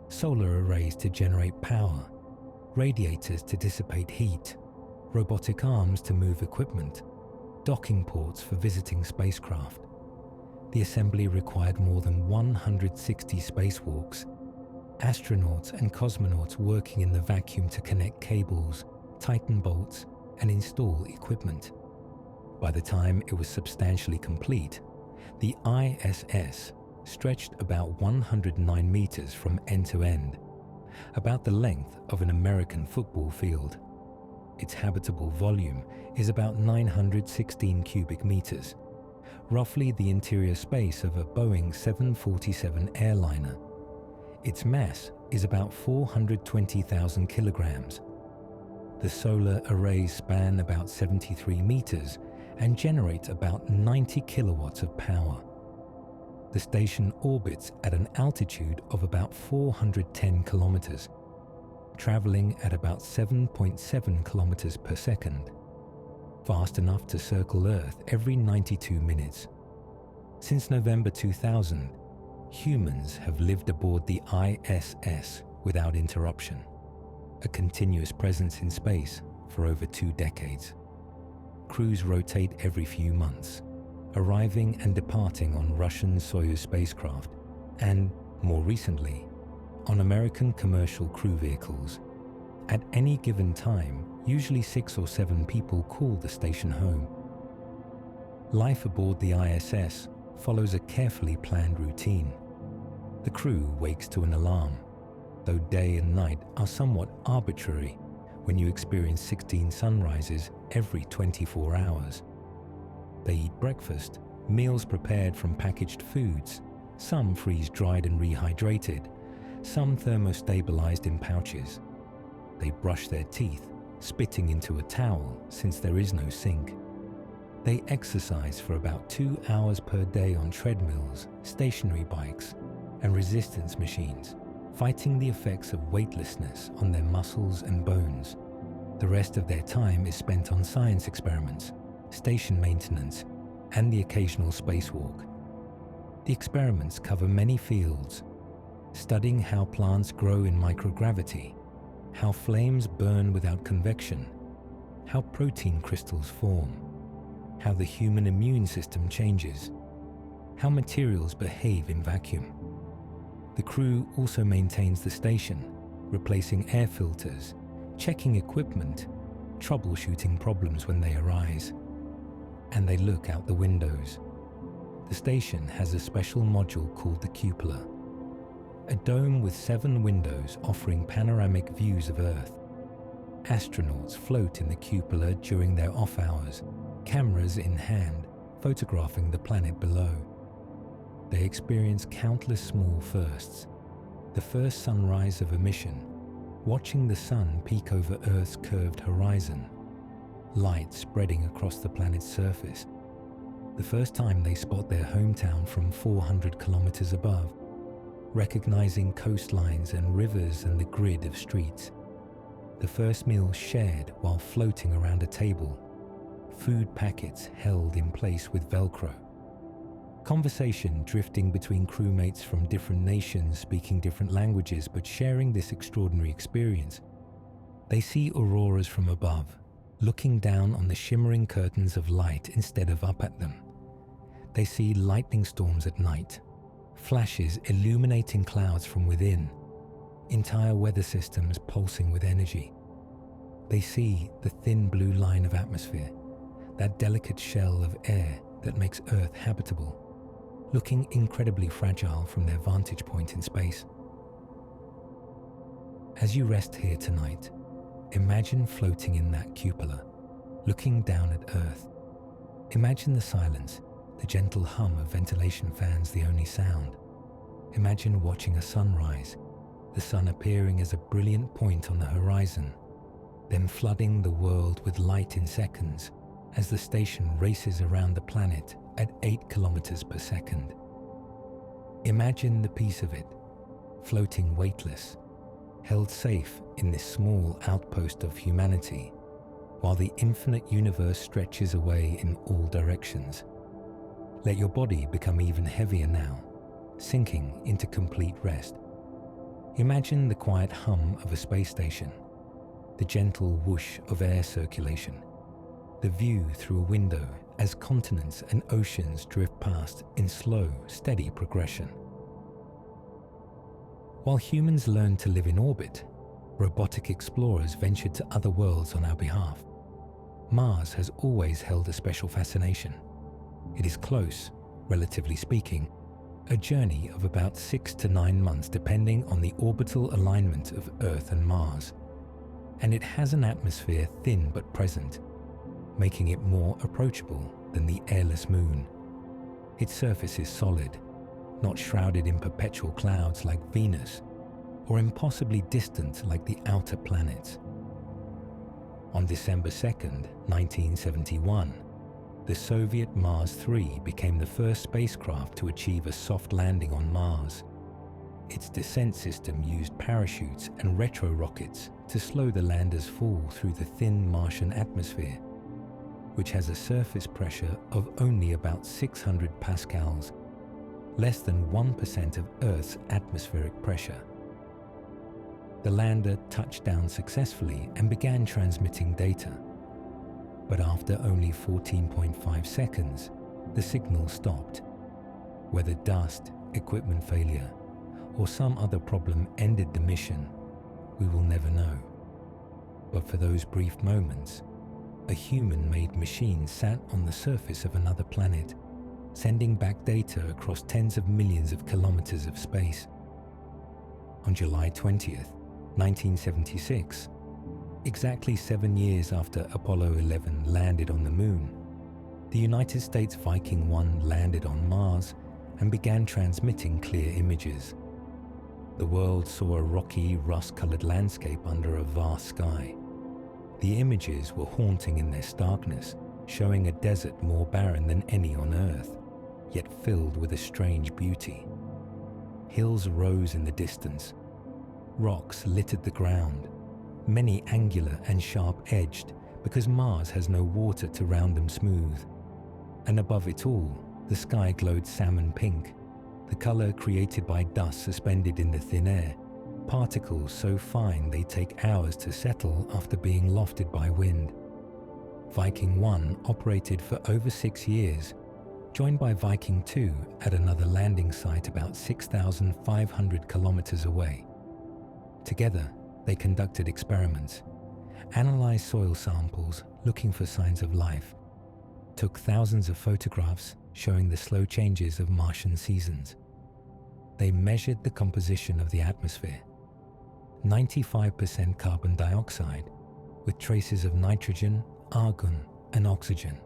solar arrays to generate power, radiators to dissipate heat, robotic arms to move equipment, docking ports for visiting spacecraft. The assembly required more than 160 spacewalks, astronauts and cosmonauts working in the vacuum to connect cables, tighten bolts, and install equipment. By the time it was substantially complete, the ISS stretched about 109 meters from end to end, about the length of an American football field. Its habitable volume is about 916 cubic meters, roughly the interior space of a Boeing 747 airliner. Its mass is about 420,000 kilograms. The solar arrays span about 73 meters and generate about 90 kilowatts of power. The station orbits at an altitude of about 410 kilometers, traveling at about 7.7 kilometers per second, fast enough to circle Earth every 92 minutes. Since November 2000, humans have lived aboard the ISS without interruption, a continuous presence in space for over 2 decades. Crews rotate every few months, arriving and departing on Russian Soyuz spacecraft and, more recently, on American commercial crew vehicles. At any given time, usually 6 or 7 people call the station home. Life aboard the ISS follows a carefully planned routine. The crew wakes to an alarm, though day and night are somewhat arbitrary when you experience 16 sunrises every 24 hours. They eat breakfast, meals prepared from packaged foods, some freeze-dried and rehydrated, some thermostabilized in pouches. They brush their teeth, spitting into a towel since there is no sink. They exercise for about 2 hours per day on treadmills, stationary bikes, and resistance machines, fighting the effects of weightlessness on their muscles and bones. The rest of their time is spent on science experiments, station maintenance, and the occasional spacewalk. The experiments cover many fields, studying how plants grow in microgravity, how flames burn without convection, how protein crystals form, how the human immune system changes, how materials behave in vacuum. The crew also maintains the station, replacing air filters, checking equipment, troubleshooting problems when they arise. And they look out the windows. The station has a special module called the cupola, a dome with 7 windows offering panoramic views of Earth. Astronauts float in the cupola during their off hours, cameras in hand, photographing the planet below. They experience countless small firsts. The first sunrise of a mission, watching the sun peek over Earth's curved horizon, light spreading across the planet's surface. The first time they spot their hometown from 400 kilometers above, recognizing coastlines and rivers and the grid of streets. The first meal shared while floating around a table, food packets held in place with Velcro. Conversation drifting between crewmates from different nations speaking different languages but sharing this extraordinary experience. They see auroras from above, looking down on the shimmering curtains of light instead of up at them. They see lightning storms at night, flashes illuminating clouds from within, entire weather systems pulsing with energy. They see the thin blue line of atmosphere, that delicate shell of air that makes Earth habitable, looking incredibly fragile from their vantage point in space. As you rest here tonight, imagine floating in that cupola, looking down at Earth. Imagine the silence, the gentle hum of ventilation fans the only sound. Imagine watching a sunrise, the sun appearing as a brilliant point on the horizon, then flooding the world with light in seconds as the station races around the planet at 8 kilometers per second. Imagine the peace of it, floating weightless, held safe in this small outpost of humanity, while the infinite universe stretches away in all directions. Let your body become even heavier now, sinking into complete rest. Imagine the quiet hum of a space station, the gentle whoosh of air circulation, the view through a window as continents and oceans drift past in slow, steady progression. While humans learned to live in orbit, robotic explorers ventured to other worlds on our behalf. Mars has always held a special fascination. It is close, relatively speaking, a journey of about 6 to 9 months depending on the orbital alignment of Earth and Mars. And it has an atmosphere thin but present, making it more approachable than the airless moon. Its surface is solid, not shrouded in perpetual clouds like Venus, or impossibly distant like the outer planets. On December 2nd, 1971, the Soviet Mars 3 became the first spacecraft to achieve a soft landing on Mars. Its descent system used parachutes and retro-rockets to slow the lander's fall through the thin Martian atmosphere, which has a surface pressure of only about 600 pascals, less than 1% of Earth's atmospheric pressure. The lander touched down successfully and began transmitting data. But after only 14.5 seconds, the signal stopped. Whether dust, equipment failure, or some other problem ended the mission, we will never know. But for those brief moments, a human-made machine sat on the surface of another planet, sending back data across tens of millions of kilometers of space. On July 20th, 1976, exactly 7 years after Apollo 11 landed on the Moon, the United States Viking 1 landed on Mars and began transmitting clear images. The world saw a rocky, rust-colored landscape under a vast sky. The images were haunting in their starkness, showing a desert more barren than any on Earth, yet filled with a strange beauty. Hills rose in the distance. Rocks littered the ground, many angular and sharp-edged because Mars has no water to round them smooth. And above it all, the sky glowed salmon pink, the color created by dust suspended in the thin air, particles so fine they take hours to settle after being lofted by wind. Viking 1 operated for over 6 years, joined by Viking 2 at another landing site about 6,500 kilometers away. Together, they conducted experiments, analyzed soil samples looking for signs of life, took thousands of photographs showing the slow changes of Martian seasons. They measured the composition of the atmosphere, 95% carbon dioxide, with traces of nitrogen, argon, and oxygen.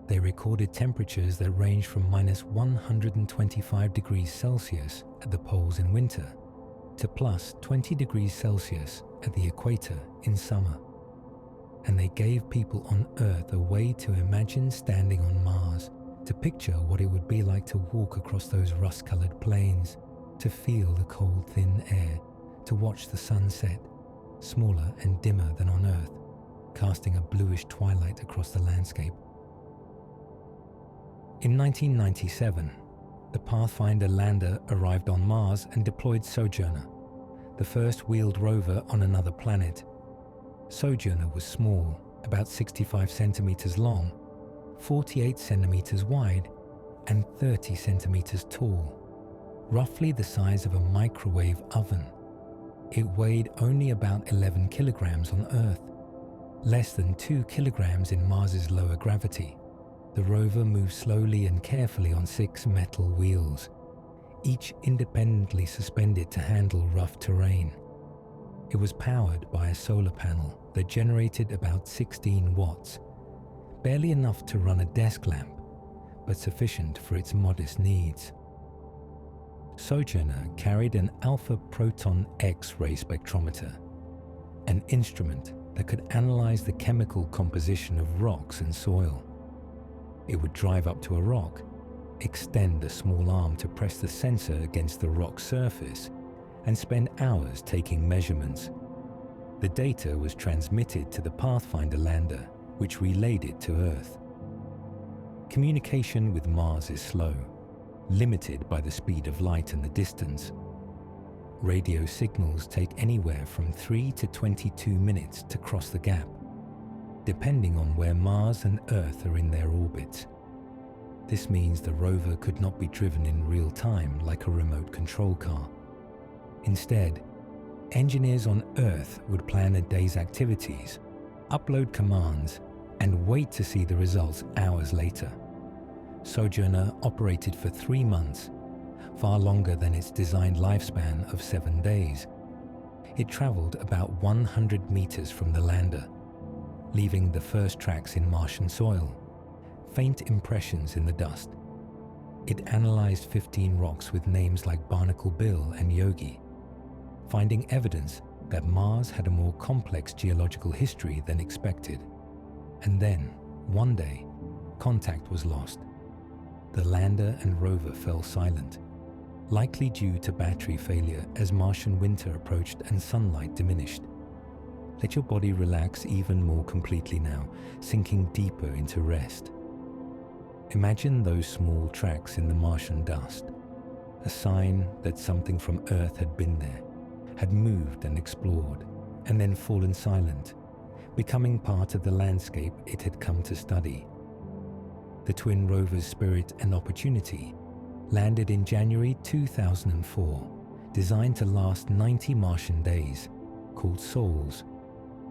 They recorded temperatures that range from minus 125 degrees Celsius at the poles in winter to plus 20 degrees Celsius at the equator in summer. And they gave people on Earth a way to imagine standing on Mars, to picture what it would be like to walk across those rust-colored plains, to feel the cold, thin air, to watch the sun set, smaller and dimmer than on Earth, casting a bluish twilight across the landscape. In 1997, the Pathfinder lander arrived on Mars and deployed Sojourner, the first wheeled rover on another planet. Sojourner was small, about 65 centimeters long, 48 centimeters wide, and 30 centimeters tall, roughly the size of a microwave oven. It weighed only about 11 kilograms on Earth, less than 2 kilograms in Mars's lower gravity. The rover moved slowly and carefully on 6 metal wheels, each independently suspended to handle rough terrain. It was powered by a solar panel that generated about 16 watts, barely enough to run a desk lamp, but sufficient for its modest needs. Sojourner carried an alpha proton X-ray spectrometer, an instrument that could analyze the chemical composition of rocks and soil. It would drive up to a rock, extend a small arm to press the sensor against the rock's surface, and spend hours taking measurements. The data was transmitted to the Pathfinder lander, which relayed it to Earth. Communication with Mars is slow, limited by the speed of light and the distance. Radio signals take anywhere from 3 to 22 minutes to cross the gap, depending on where Mars and Earth are in their orbits. This means the rover could not be driven in real time like a remote control car. Instead, engineers on Earth would plan a day's activities, upload commands, and wait to see the results hours later. Sojourner operated for 3 months, far longer than its designed lifespan of 7 days. It traveled about 100 meters from the lander, leaving the first tracks in Martian soil, faint impressions in the dust. It analyzed 15 rocks with names like Barnacle Bill and Yogi, finding evidence that Mars had a more complex geological history than expected. And then, one day, contact was lost. The lander and rover fell silent, likely due to battery failure as Martian winter approached and sunlight diminished. Let your body relax even more completely now, sinking deeper into rest. Imagine those small tracks in the Martian dust, a sign that something from Earth had been there, had moved and explored, and then fallen silent, becoming part of the landscape it had come to study. The twin rovers Spirit and Opportunity landed in January 2004, designed to last 90 Martian days, called sols,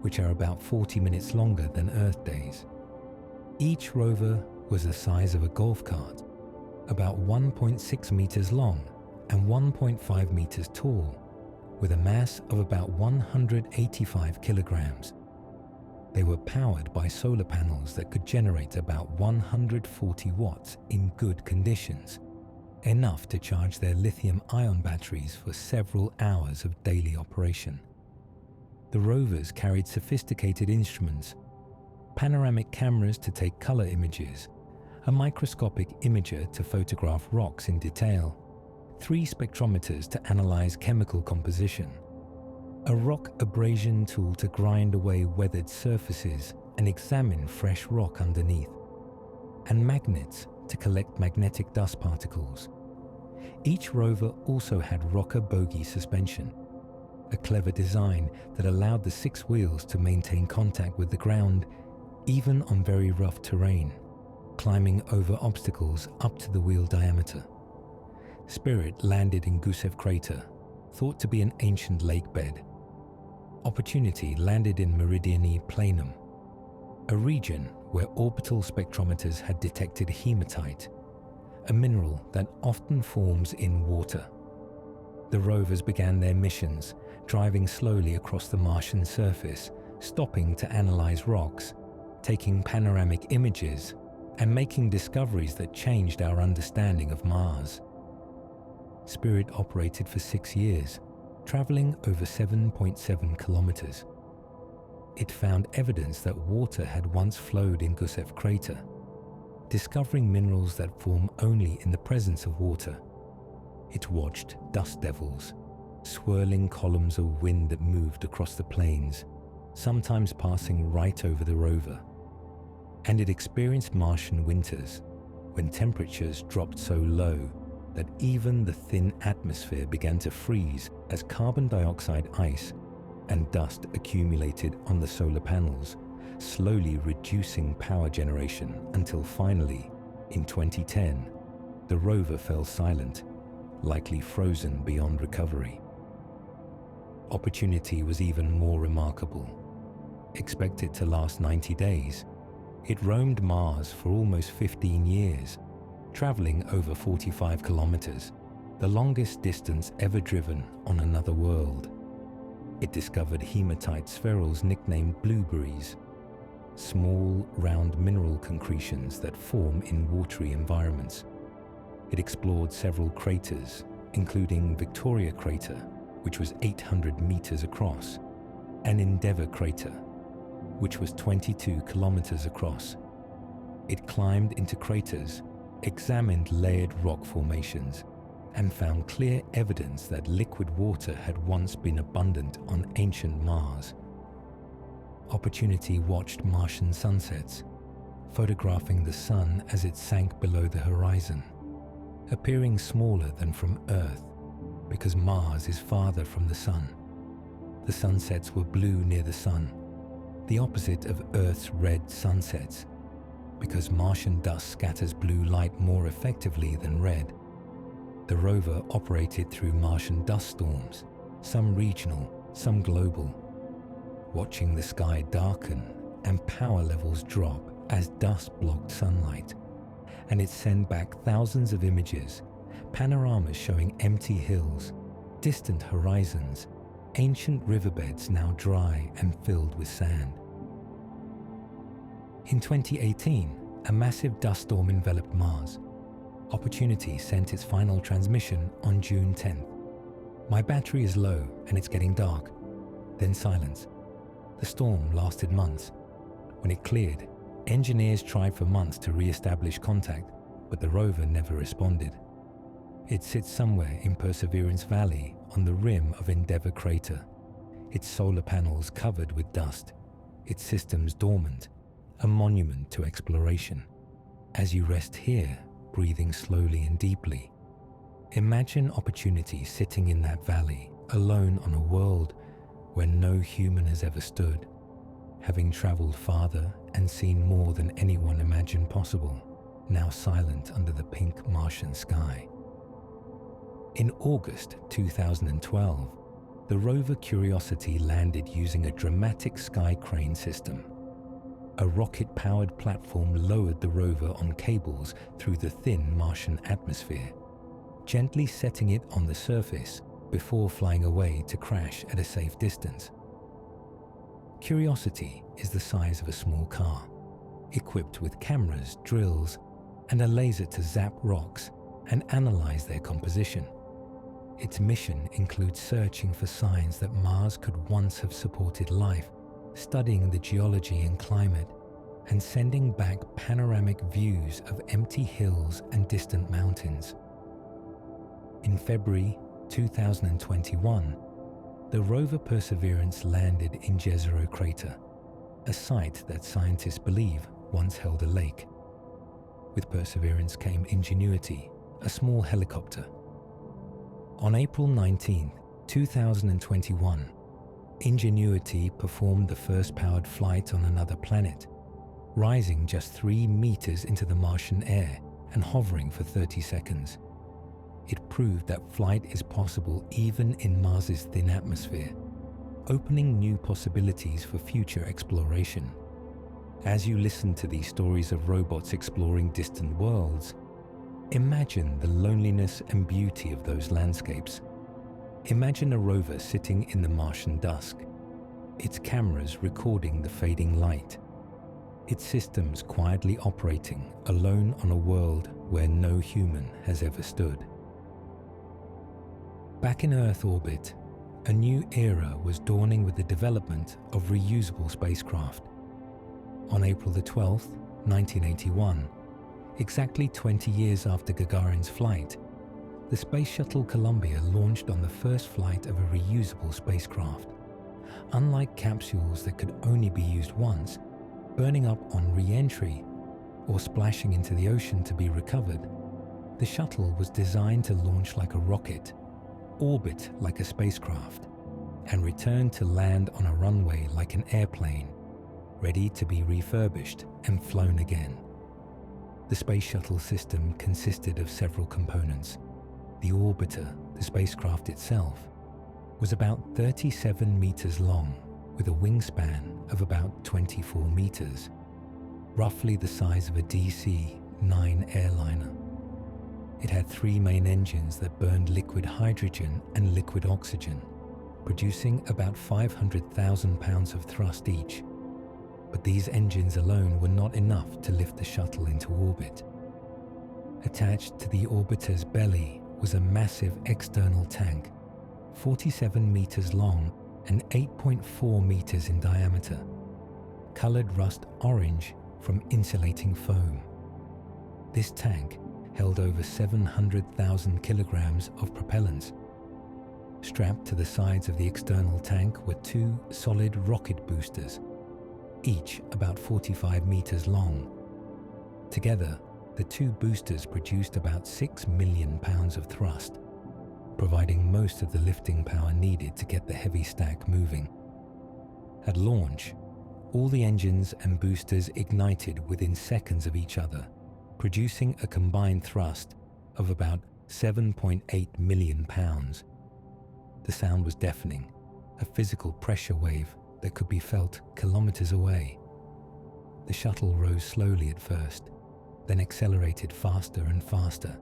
which are about 40 minutes longer than Earth days. Each rover was the size of a golf cart, about 1.6 meters long and 1.5 meters tall, with a mass of about 185 kilograms. They were powered by solar panels that could generate about 140 watts in good conditions, enough to charge their lithium-ion batteries for several hours of daily operation. The rovers carried sophisticated instruments, panoramic cameras to take color images, a microscopic imager to photograph rocks in detail, 3 spectrometers to analyze chemical composition, a rock abrasion tool to grind away weathered surfaces and examine fresh rock underneath, and magnets to collect magnetic dust particles. Each rover also had rocker bogie suspension, a clever design that allowed the 6 wheels to maintain contact with the ground even on very rough terrain, climbing over obstacles up to the wheel diameter. Spirit landed in Gusev Crater, thought to be an ancient lake bed. Opportunity landed in Meridiani Planum, a region where orbital spectrometers had detected hematite, a mineral that often forms in water. The rovers began their missions, driving slowly across the Martian surface, stopping to analyze rocks, taking panoramic images, and making discoveries that changed our understanding of Mars. Spirit operated for 6 years, traveling over 7.7 kilometers. It found evidence that water had once flowed in Gusev Crater, discovering minerals that form only in the presence of water. It watched dust devils, swirling columns of wind that moved across the plains, sometimes passing right over the rover. And it experienced Martian winters, when temperatures dropped so low that even the thin atmosphere began to freeze as carbon dioxide ice and dust accumulated on the solar panels, slowly reducing power generation until finally, in 2010, the rover fell silent, likely frozen beyond recovery. Opportunity was even more remarkable. Expected to last 90 days, it roamed Mars for almost 15 years, traveling over 45 kilometers, the longest distance ever driven on another world. It discovered hematite spherules nicknamed blueberries, small, round mineral concretions that form in watery environments. It explored several craters, including Victoria Crater, which was 800 meters across, and Endeavour Crater, which was 22 kilometers across. It climbed into craters, examined layered rock formations, and found clear evidence that liquid water had once been abundant on ancient Mars. Opportunity watched Martian sunsets, photographing the sun as it sank below the horizon, appearing smaller than from Earth because Mars is farther from the sun. The sunsets were blue near the sun, the opposite of Earth's red sunsets, because Martian dust scatters blue light more effectively than red. The rover operated through Martian dust storms, some regional, some global, watching the sky darken and power levels drop as dust blocked sunlight, and it sent back thousands of images, panoramas showing empty hills, distant horizons, ancient riverbeds now dry and filled with sand. In 2018, a massive dust storm enveloped Mars. Opportunity sent its final transmission on June 10th. My battery is low and it's getting dark. Then silence. The storm lasted months. When it cleared, Engineers tried for months to re-establish contact, but the rover never responded. It sits somewhere in Perseverance Valley on the rim of Endeavour Crater, its solar panels covered with dust, its systems dormant, a monument to exploration. As you rest here, breathing slowly and deeply, imagine opportunity sitting in that valley, alone on a world where no human has ever stood, having traveled farther and seen more than anyone imagined possible, now silent under the pink Martian sky. In August 2012, the rover Curiosity landed using a dramatic sky crane system. A rocket-powered platform lowered the rover on cables through the thin Martian atmosphere, gently setting it on the surface before flying away to crash at a safe distance. Curiosity is the size of a small car, equipped with cameras, drills, and a laser to zap rocks and analyze their composition. Its mission includes searching for signs that Mars could once have supported life, studying the geology and climate, and sending back panoramic views of empty hills and distant mountains. In February 2021, the rover Perseverance landed in Jezero Crater, a site that scientists believe once held a lake. With Perseverance came Ingenuity, a small helicopter. On April 19, 2021, Ingenuity performed the first powered flight on another planet, rising just 3 meters into the Martian air and hovering for 30 seconds. It proved that flight is possible even in Mars's thin atmosphere, opening new possibilities for future exploration. As you listen to these stories of robots exploring distant worlds, imagine the loneliness and beauty of those landscapes. Imagine a rover sitting in the Martian dusk, its cameras recording the fading light, its systems quietly operating alone on a world where no human has ever stood. Back in Earth orbit, a new era was dawning with the development of reusable spacecraft. On April 12, 1981, exactly 20 years after Gagarin's flight, the Space Shuttle Columbia launched on the first flight of a reusable spacecraft. Unlike capsules that could only be used once, burning up on re-entry, or splashing into the ocean to be recovered, the shuttle was designed to launch like a rocket, orbit like a spacecraft, and return to land on a runway like an airplane, ready to be refurbished and flown again. The Space Shuttle system consisted of several components. The orbiter, the spacecraft itself, was about 37 meters long, with a wingspan of about 24 meters, roughly the size of a DC-9 airliner. It had 3 main engines that burned liquid hydrogen and liquid oxygen, producing about 500,000 pounds of thrust each. But these engines alone were not enough to lift the shuttle into orbit. Attached to the orbiter's belly was a massive external tank, 47 meters long and 8.4 meters in diameter, colored rust orange from insulating foam. This tank held over 700,000 kilograms of propellants. Strapped to the sides of the external tank were 2 solid rocket boosters, each about 45 meters long. Together, the 2 boosters produced about 6 million pounds of thrust, providing most of the lifting power needed to get the heavy stack moving. At launch, all the engines and boosters ignited within seconds of each other, producing a combined thrust of about 7.8 million pounds. The sound was deafening, a physical pressure wave that could be felt kilometers away. The shuttle rose slowly at first, then accelerated faster and faster.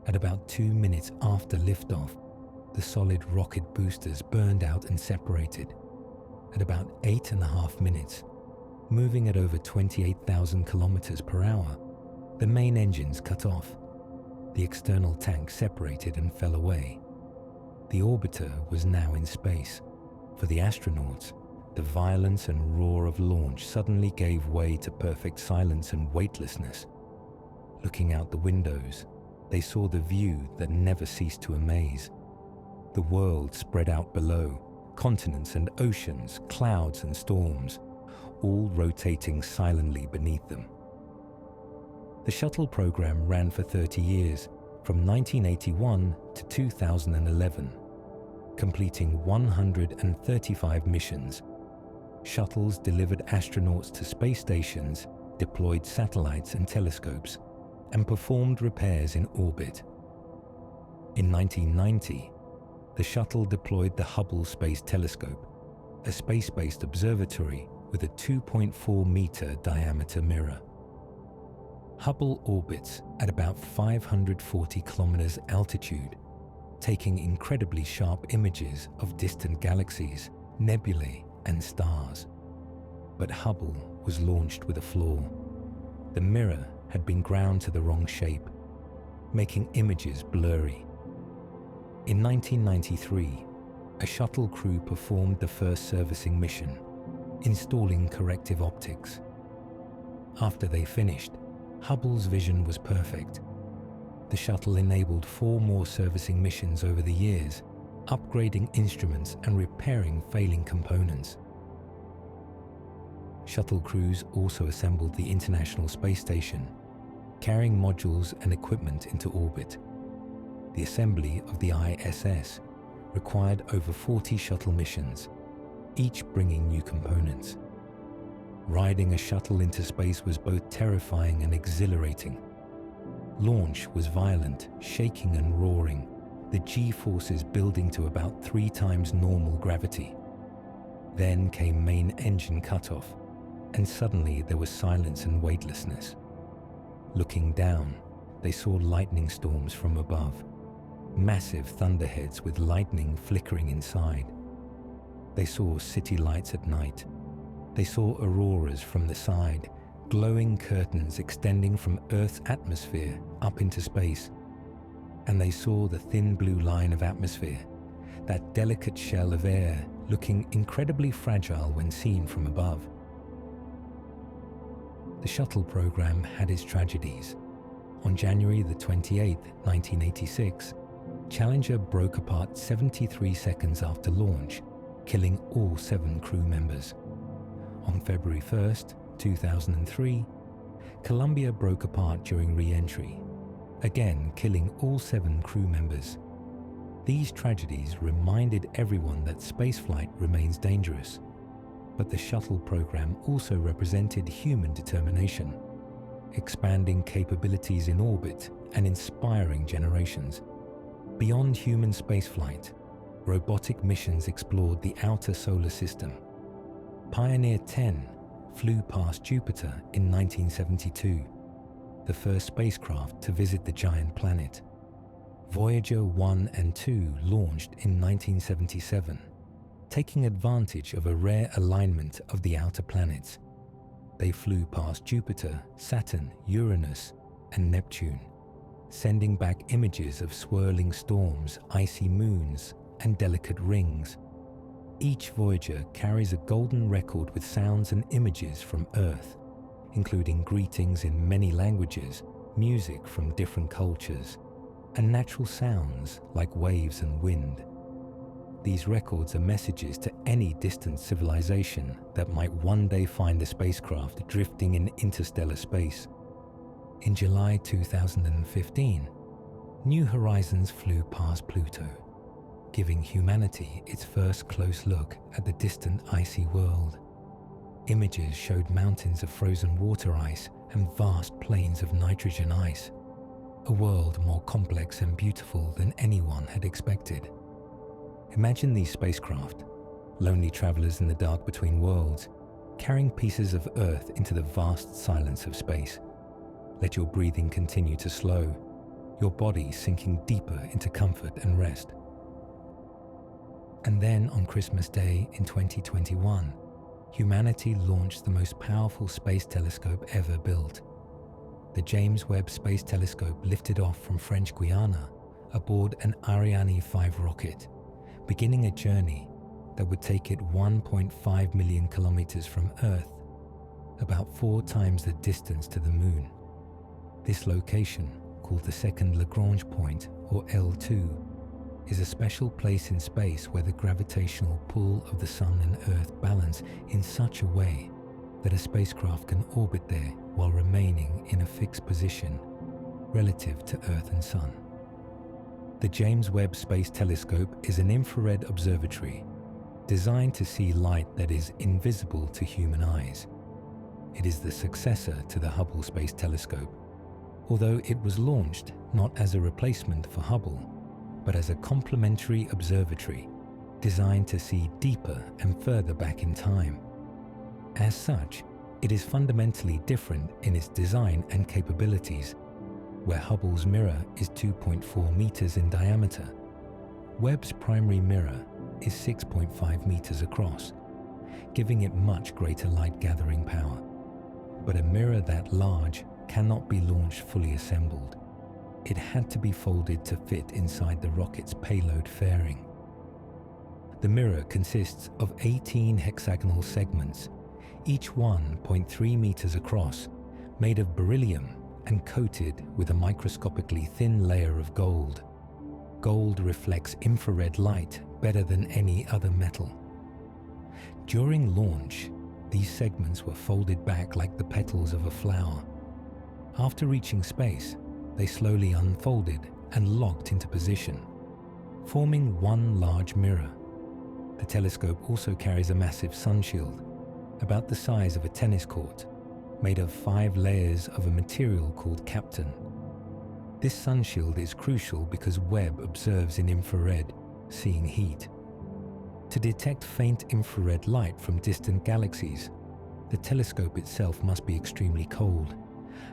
At about 2 minutes after liftoff, the solid rocket boosters burned out and separated. At about 8.5 minutes, moving at over 28,000 kilometers per hour, the main engines cut off. The external tank separated and fell away. The orbiter was now in space. For the astronauts, the violence and roar of launch suddenly gave way to perfect silence and weightlessness. Looking out the windows, they saw the view that never ceased to amaze. The world spread out below, continents and oceans, clouds and storms, all rotating silently beneath them. The shuttle program ran for 30 years, from 1981 to 2011, completing 135 missions. Shuttles delivered astronauts to space stations, deployed satellites and telescopes, and performed repairs in orbit. In 1990, the shuttle deployed the Hubble Space Telescope, a space-based observatory with a 2.4-meter diameter mirror. Hubble orbits at about 540 kilometers altitude, taking incredibly sharp images of distant galaxies, nebulae, and stars. But Hubble was launched with a flaw. The mirror had been ground to the wrong shape, making images blurry. In 1993, a shuttle crew performed the first servicing mission, installing corrective optics. After they finished, Hubble's vision was perfect. The shuttle enabled 4 more servicing missions over the years, upgrading instruments and repairing failing components. Shuttle crews also assembled the International Space Station, carrying modules and equipment into orbit. The assembly of the ISS required over 40 shuttle missions, each bringing new components. Riding a shuttle into space was both terrifying and exhilarating. Launch was violent, shaking and roaring, the G-forces building to about 3 times normal gravity. Then came main engine cutoff, and suddenly there was silence and weightlessness. Looking down, they saw lightning storms from above, massive thunderheads with lightning flickering inside. They saw city lights at night. They saw auroras from the side, glowing curtains extending from Earth's atmosphere up into space. And they saw the thin blue line of atmosphere, that delicate shell of air looking incredibly fragile when seen from above. The shuttle program had its tragedies. On January the 28th, 1986, Challenger broke apart 73 seconds after launch, killing all 7 crew members. On February 1st, 2003, Columbia broke apart during re-entry, again killing all 7 crew members. These tragedies reminded everyone that spaceflight remains dangerous, but the shuttle program also represented human determination, expanding capabilities in orbit and inspiring generations. Beyond human spaceflight, robotic missions explored the outer solar system. Pioneer 10 flew past Jupiter in 1972, the first spacecraft to visit the giant planet. Voyager 1 and 2 launched in 1977, taking advantage of a rare alignment of the outer planets. They flew past Jupiter, Saturn, Uranus, and Neptune, sending back images of swirling storms, icy moons, and delicate rings. Each Voyager carries a golden record with sounds and images from Earth, including greetings in many languages, music from different cultures, and natural sounds like waves and wind. These records are messages to any distant civilization that might one day find the spacecraft drifting in interstellar space. In July 2015, New Horizons flew past Pluto, giving humanity its first close look at the distant icy world. Images showed mountains of frozen water ice and vast plains of nitrogen ice, a world more complex and beautiful than anyone had expected. Imagine these spacecraft, lonely travelers in the dark between worlds, carrying pieces of Earth into the vast silence of space. Let your breathing continue to slow, your body sinking deeper into comfort and rest. And then on Christmas Day in 2021, humanity launched the most powerful space telescope ever built. The James Webb Space Telescope lifted off from French Guiana aboard an Ariane 5 rocket, beginning a journey that would take it 1.5 million kilometers from Earth, about 4 times the distance to the Moon. This location, called the second Lagrange point, or L2, is a special place in space where the gravitational pull of the Sun and Earth balance in such a way that a spacecraft can orbit there while remaining in a fixed position relative to Earth and Sun. The James Webb Space Telescope is an infrared observatory designed to see light that is invisible to human eyes. It is the successor to the Hubble Space Telescope, although it was launched not as a replacement for Hubble, but as a complementary observatory designed to see deeper and further back in time. As such, it is fundamentally different in its design and capabilities. Where Hubble's mirror is 2.4 meters in diameter, Webb's primary mirror is 6.5 meters across, giving it much greater light-gathering power. But a mirror that large cannot be launched fully assembled. It had to be folded to fit inside the rocket's payload fairing. The mirror consists of 18 hexagonal segments, each 1.3 meters across, made of beryllium and coated with a microscopically thin layer of gold. Gold reflects infrared light better than any other metal. During launch, these segments were folded back like the petals of a flower. After reaching space, they slowly unfolded and locked into position, forming one large mirror. The telescope also carries a massive sunshield, about the size of a tennis court, made of 5 layers of a material called Kapton. This sunshield is crucial because Webb observes in infrared, seeing heat. To detect faint infrared light from distant galaxies, the telescope itself must be extremely cold,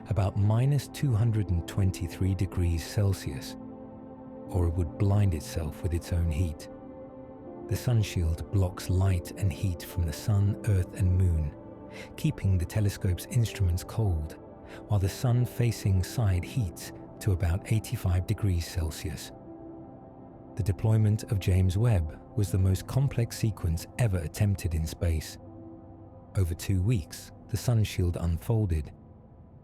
about -223 degrees Celsius, or it would blind itself with its own heat. The sunshield blocks light and heat from the Sun, Earth and Moon, keeping the telescope's instruments cold, while the sun-facing side heats to about 85 degrees Celsius. The deployment of James Webb was the most complex sequence ever attempted in space. Over 2 weeks, the sunshield unfolded,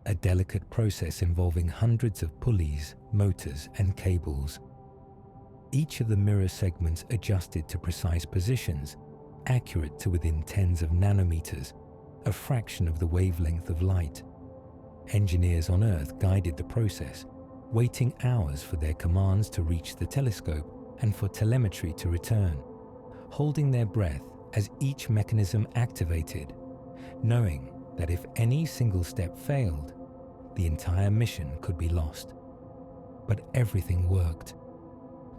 a delicate process involving hundreds of pulleys, motors and cables. Each of the mirror segments adjusted to precise positions, accurate to within tens of nanometers, a fraction of the wavelength of light. Engineers on Earth guided the process, waiting hours for their commands to reach the telescope and for telemetry to return, holding their breath as each mechanism activated, knowing that if any single step failed, the entire mission could be lost. But everything worked.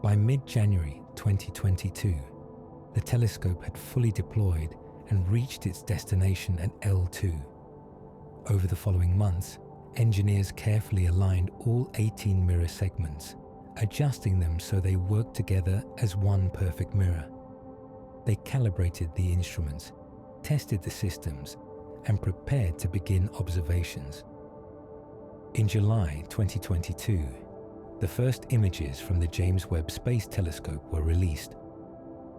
By mid-January 2022, the telescope had fully deployed and reached its destination at L2. Over the following months, engineers carefully aligned all 18 mirror segments, adjusting them so they worked together as one perfect mirror. They calibrated the instruments, tested the systems, and prepared to begin observations. In July 2022, the first images from the James Webb Space Telescope were released.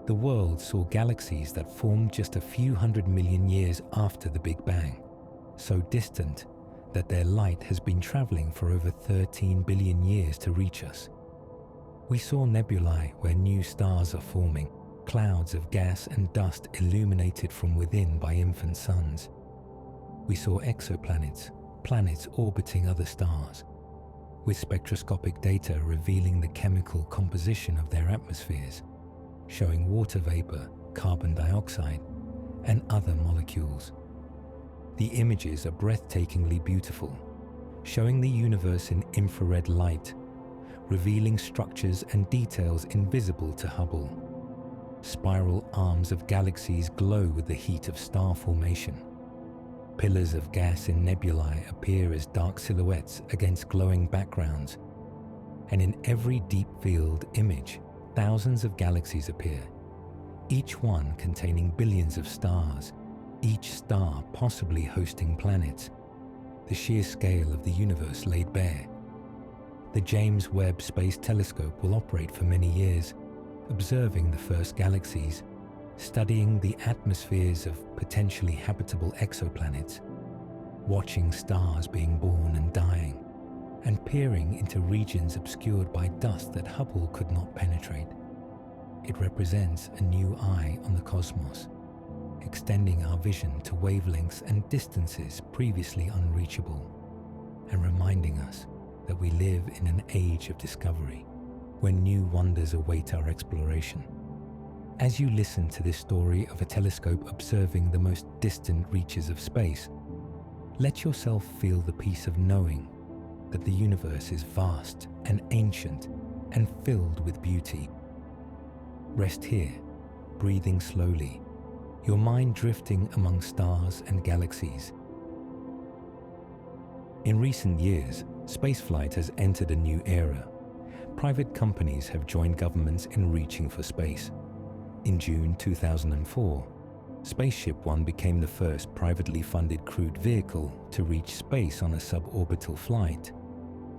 The world saw galaxies that formed just a few 100 million years after the Big Bang, so distant that their light has been traveling for over 13 billion years to reach us. We saw nebulae where new stars are forming, clouds of gas and dust illuminated from within by infant suns. We saw exoplanets, planets orbiting other stars, with spectroscopic data revealing the chemical composition of their atmospheres, showing water vapor, carbon dioxide, and other molecules. The images are breathtakingly beautiful, showing the universe in infrared light, revealing structures and details invisible to Hubble. Spiral arms of galaxies glow with the heat of star formation. Pillars of gas in nebulae appear as dark silhouettes against glowing backgrounds. And in every deep field image, thousands of galaxies appear, each one containing billions of stars, each star possibly hosting planets. The sheer scale of the universe laid bare. The James Webb Space Telescope will operate for many years, observing the first galaxies, studying the atmospheres of potentially habitable exoplanets, watching stars being born and dying, and peering into regions obscured by dust that Hubble could not penetrate. It represents a new eye on the cosmos, extending our vision to wavelengths and distances previously unreachable, and reminding us that we live in an age of discovery, when new wonders await our exploration. As you listen to this story of a telescope observing the most distant reaches of space, let yourself feel the peace of knowing that the universe is vast and ancient and filled with beauty. Rest here, breathing slowly, your mind drifting among stars and galaxies. In recent years, spaceflight has entered a new era. Private companies have joined governments in reaching for space. In June 2004, Spaceship One became the first privately funded crewed vehicle to reach space on a suborbital flight,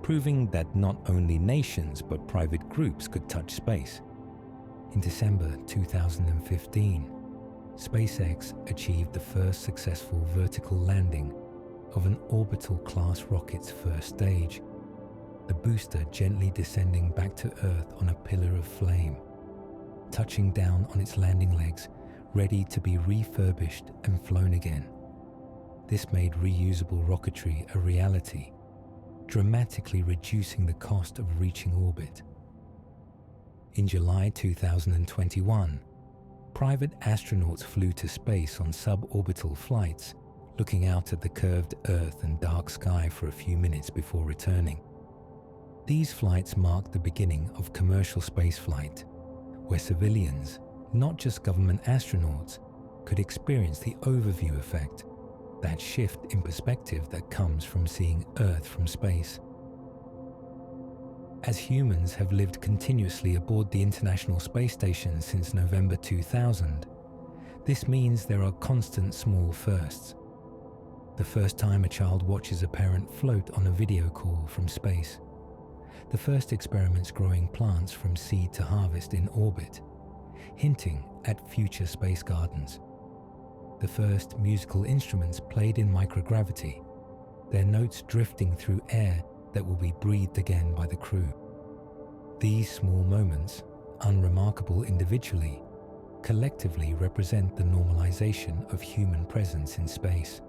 proving that not only nations but private groups could touch space. In December 2015, SpaceX achieved the first successful vertical landing of an orbital-class rocket's first stage, the booster gently descending back to Earth on a pillar of flame, touching down on its landing legs, ready to be refurbished and flown again. This made reusable rocketry a reality, dramatically reducing the cost of reaching orbit. In July 2021, private astronauts flew to space on suborbital flights, looking out at the curved Earth and dark sky for a few minutes before returning. These flights marked the beginning of commercial spaceflight, where civilians, not just government astronauts, could experience the overview effect, that shift in perspective that comes from seeing Earth from space. As humans have lived continuously aboard the International Space Station since November 2000, this means there are constant small firsts. The first time a child watches a parent float on a video call from space. The first experiments growing plants from seed to harvest in orbit, hinting at future space gardens. The first musical instruments played in microgravity, their notes drifting through air that will be breathed again by the crew. These small moments, unremarkable individually, collectively represent the normalization of human presence in space.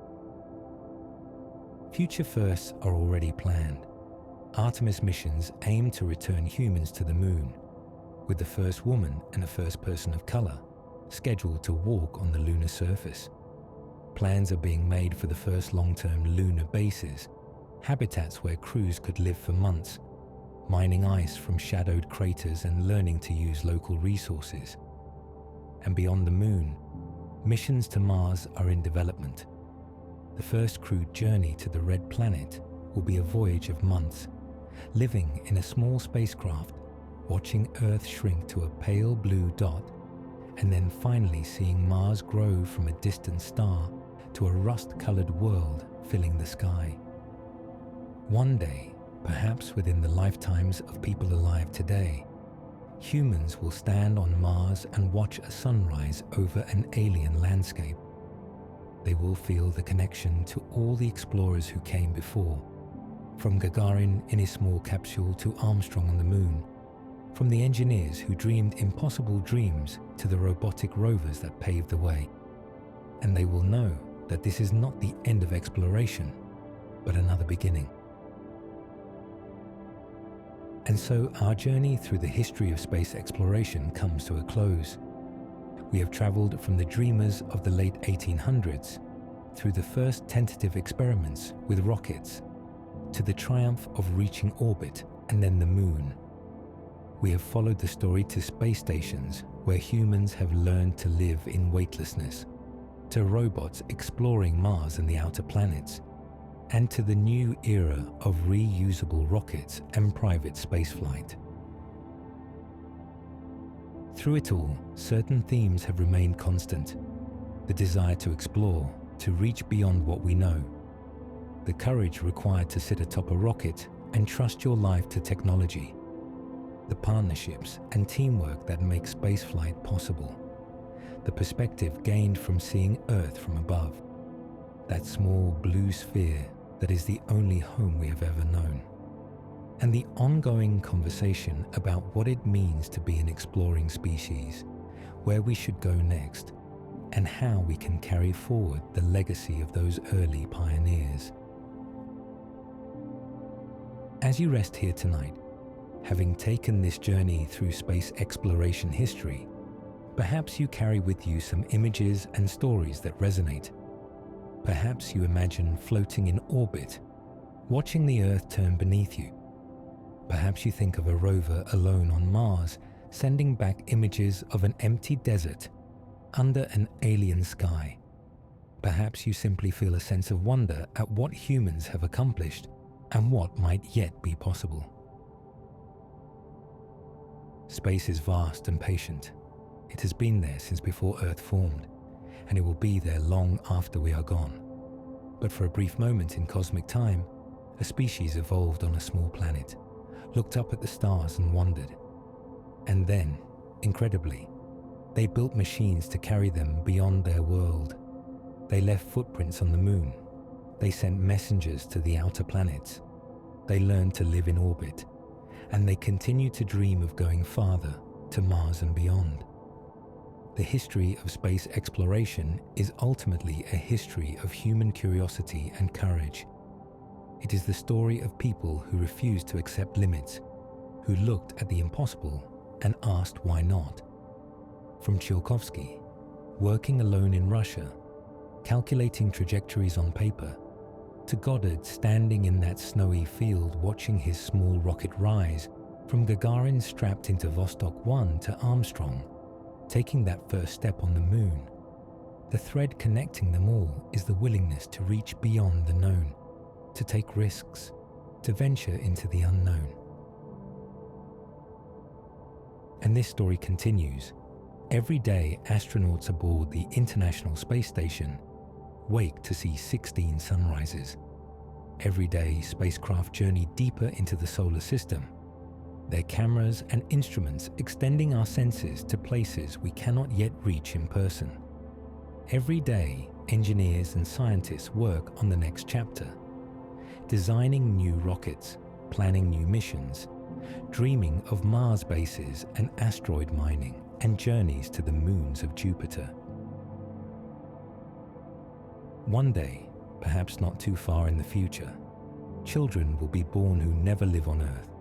Future firsts are already planned. Artemis missions aim to return humans to the moon, with the first woman and the first person of color scheduled to walk on the lunar surface. Plans are being made for the first long-term lunar bases, habitats where crews could live for months, mining ice from shadowed craters and learning to use local resources. And beyond the moon, missions to Mars are in development. The first crewed journey to the Red Planet will be a voyage of months, living in a small spacecraft, watching Earth shrink to a pale blue dot, and then finally seeing Mars grow from a distant star to a rust-colored world filling the sky. One day, perhaps within the lifetimes of people alive today, humans will stand on Mars and watch a sunrise over an alien landscape. They will feel the connection to all the explorers who came before, from Gagarin in his small capsule to Armstrong on the moon, from the engineers who dreamed impossible dreams to the robotic rovers that paved the way. And they will know that this is not the end of exploration, but another beginning. And so our journey through the history of space exploration comes to a close. We have traveled from the dreamers of the late 1800s through the first tentative experiments with rockets to the triumph of reaching orbit and then the moon. We have followed the story to space stations where humans have learned to live in weightlessness, to robots exploring Mars and the outer planets, and to the new era of reusable rockets and private spaceflight. Through it all, certain themes have remained constant: the desire to explore, to reach beyond what we know, the courage required to sit atop a rocket and trust your life to technology, the partnerships and teamwork that make spaceflight possible, the perspective gained from seeing Earth from above, that small blue sphere that is the only home we have ever known, and the ongoing conversation about what it means to be an exploring species, where we should go next, and how we can carry forward the legacy of those early pioneers. As you rest here tonight, having taken this journey through space exploration history, perhaps you carry with you some images and stories that resonate. Perhaps you imagine floating in orbit, watching the Earth turn beneath you. Perhaps you think of a rover alone on Mars, sending back images of an empty desert under an alien sky. Perhaps you simply feel a sense of wonder at what humans have accomplished and what might yet be possible. Space is vast and patient. It has been there since before Earth formed, and it will be there long after we are gone. But for a brief moment in cosmic time, a species evolved on a small planet, looked up at the stars and wondered. And then, incredibly, they built machines to carry them beyond their world. They left footprints on the moon. They sent messengers to the outer planets. They learned to live in orbit, and they continue to dream of going farther, to Mars and beyond. The history of space exploration is ultimately a history of human curiosity and courage. It is the story of people who refused to accept limits, who looked at the impossible and asked why not. From Tsiolkovsky, working alone in Russia, calculating trajectories on paper, to Goddard standing in that snowy field watching his small rocket rise, from Gagarin strapped into Vostok 1 to Armstrong, taking that first step on the moon. The thread connecting them all is the willingness to reach beyond the known, to take risks, to venture into the unknown. And this story continues. Every day, astronauts aboard the International Space Station wake to see 16 sunrises. Every day, spacecraft journey deeper into the solar system, their cameras and instruments extending our senses to places we cannot yet reach in person. Every day, engineers and scientists work on the next chapter, designing new rockets, planning new missions, dreaming of Mars bases and asteroid mining and journeys to the moons of Jupiter. One day, perhaps not too far in the future, children will be born who never live on Earth,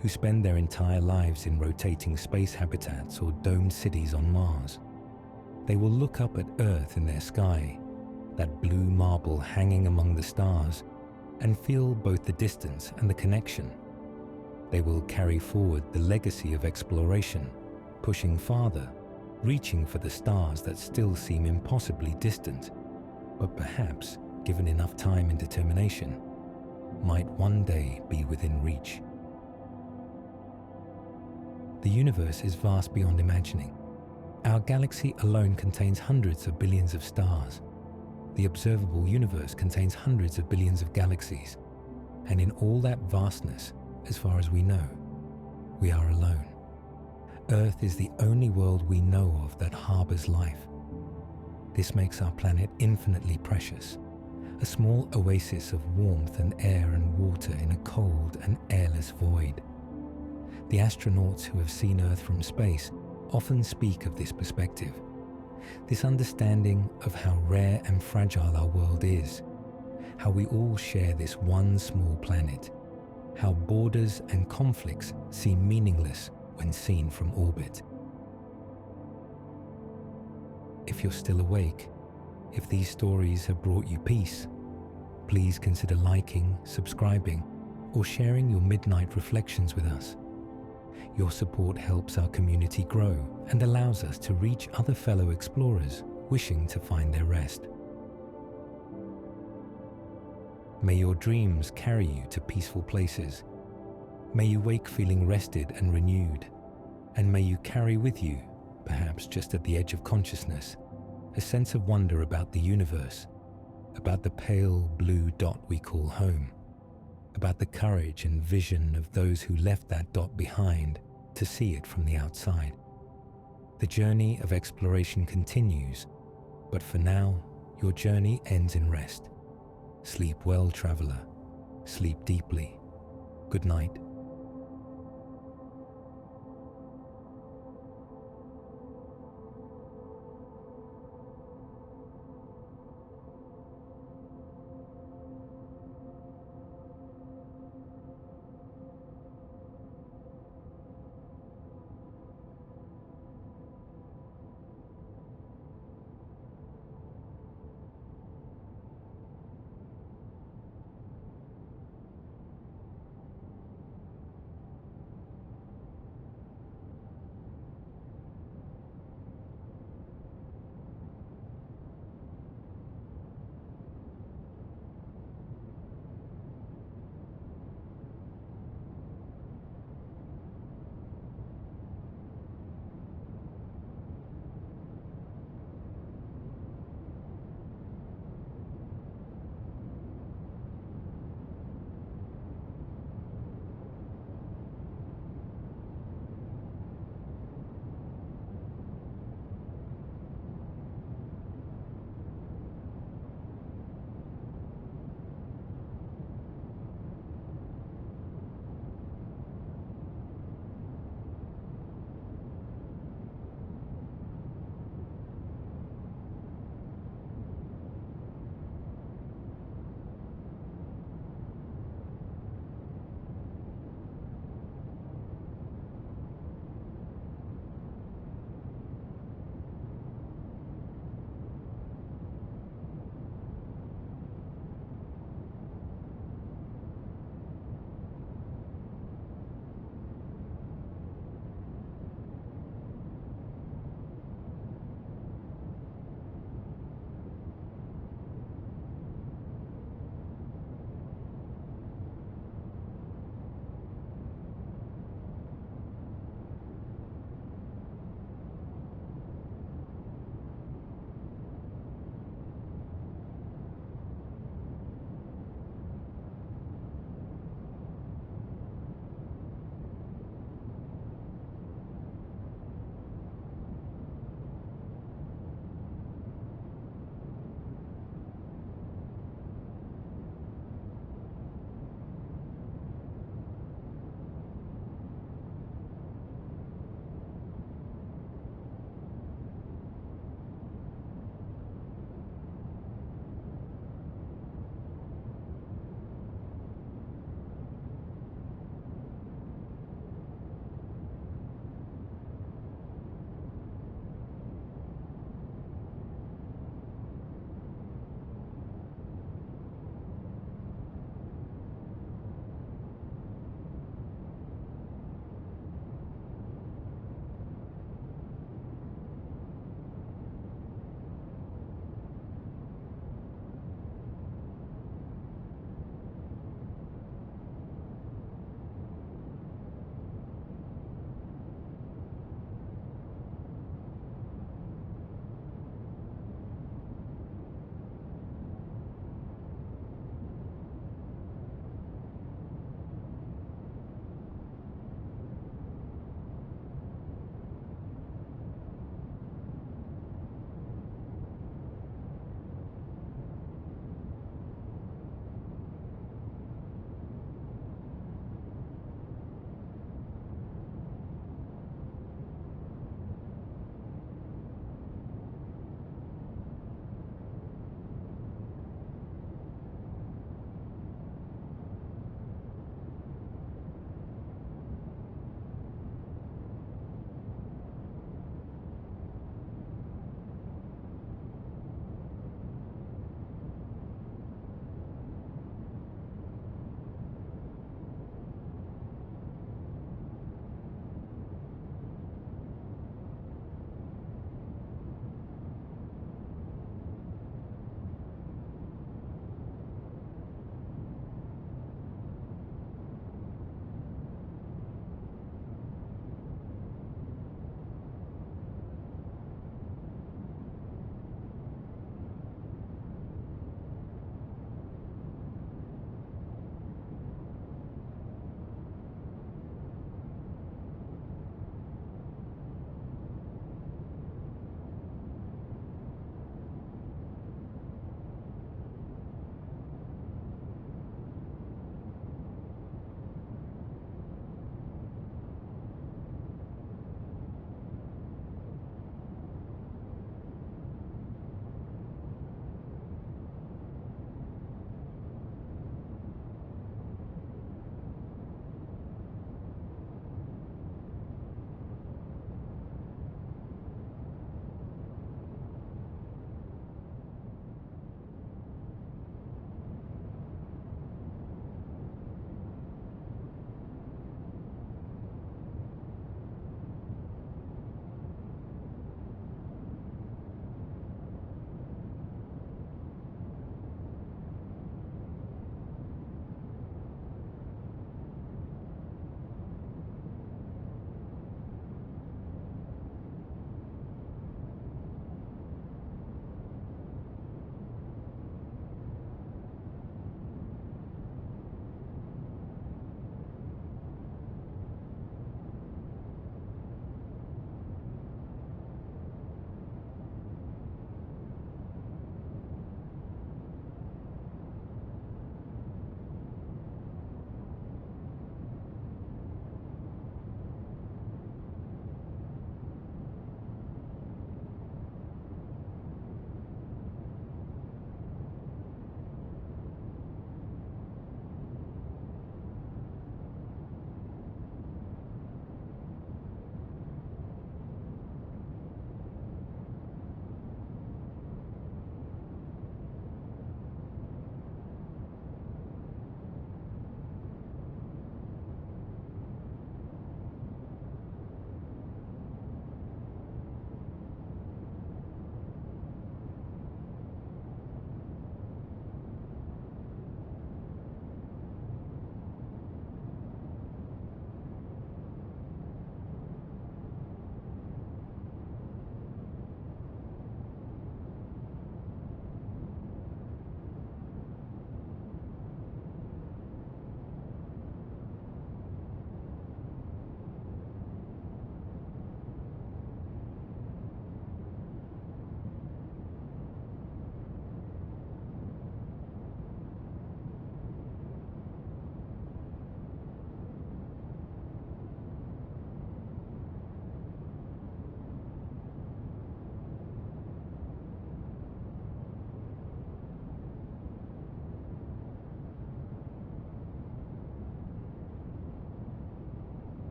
who spend their entire lives in rotating space habitats or domed cities on Mars. They will look up at Earth in their sky, that blue marble hanging among the stars, and feel both the distance and the connection. They will carry forward the legacy of exploration, pushing farther, reaching for the stars that still seem impossibly distant, but perhaps, given enough time and determination, might one day be within reach. The universe is vast beyond imagining. Our galaxy alone contains hundreds of billions of stars. The observable universe contains hundreds of billions of galaxies, and in all that vastness, as far as we know, we are alone. Earth is the only world we know of that harbors life. This makes our planet infinitely precious, a small oasis of warmth and air and water in a cold and airless void. The astronauts who have seen Earth from space often speak of this perspective, this understanding of how rare and fragile our world is, how we all share this one small planet, how borders and conflicts seem meaningless when seen from orbit. If you're still awake, if these stories have brought you peace, please consider liking, subscribing, or sharing your midnight reflections with us. Your support helps our community grow and allows us to reach other fellow explorers wishing to find their rest. May your dreams carry you to peaceful places. May you wake feeling rested and renewed, and may you carry with you, perhaps just at the edge of consciousness, a sense of wonder about the universe, about the pale blue dot we call home, about the courage and vision of those who left that dot behind to see it from the outside. The journey of exploration continues, but for now, your journey ends in rest. Sleep well, traveler. Sleep deeply. Good night.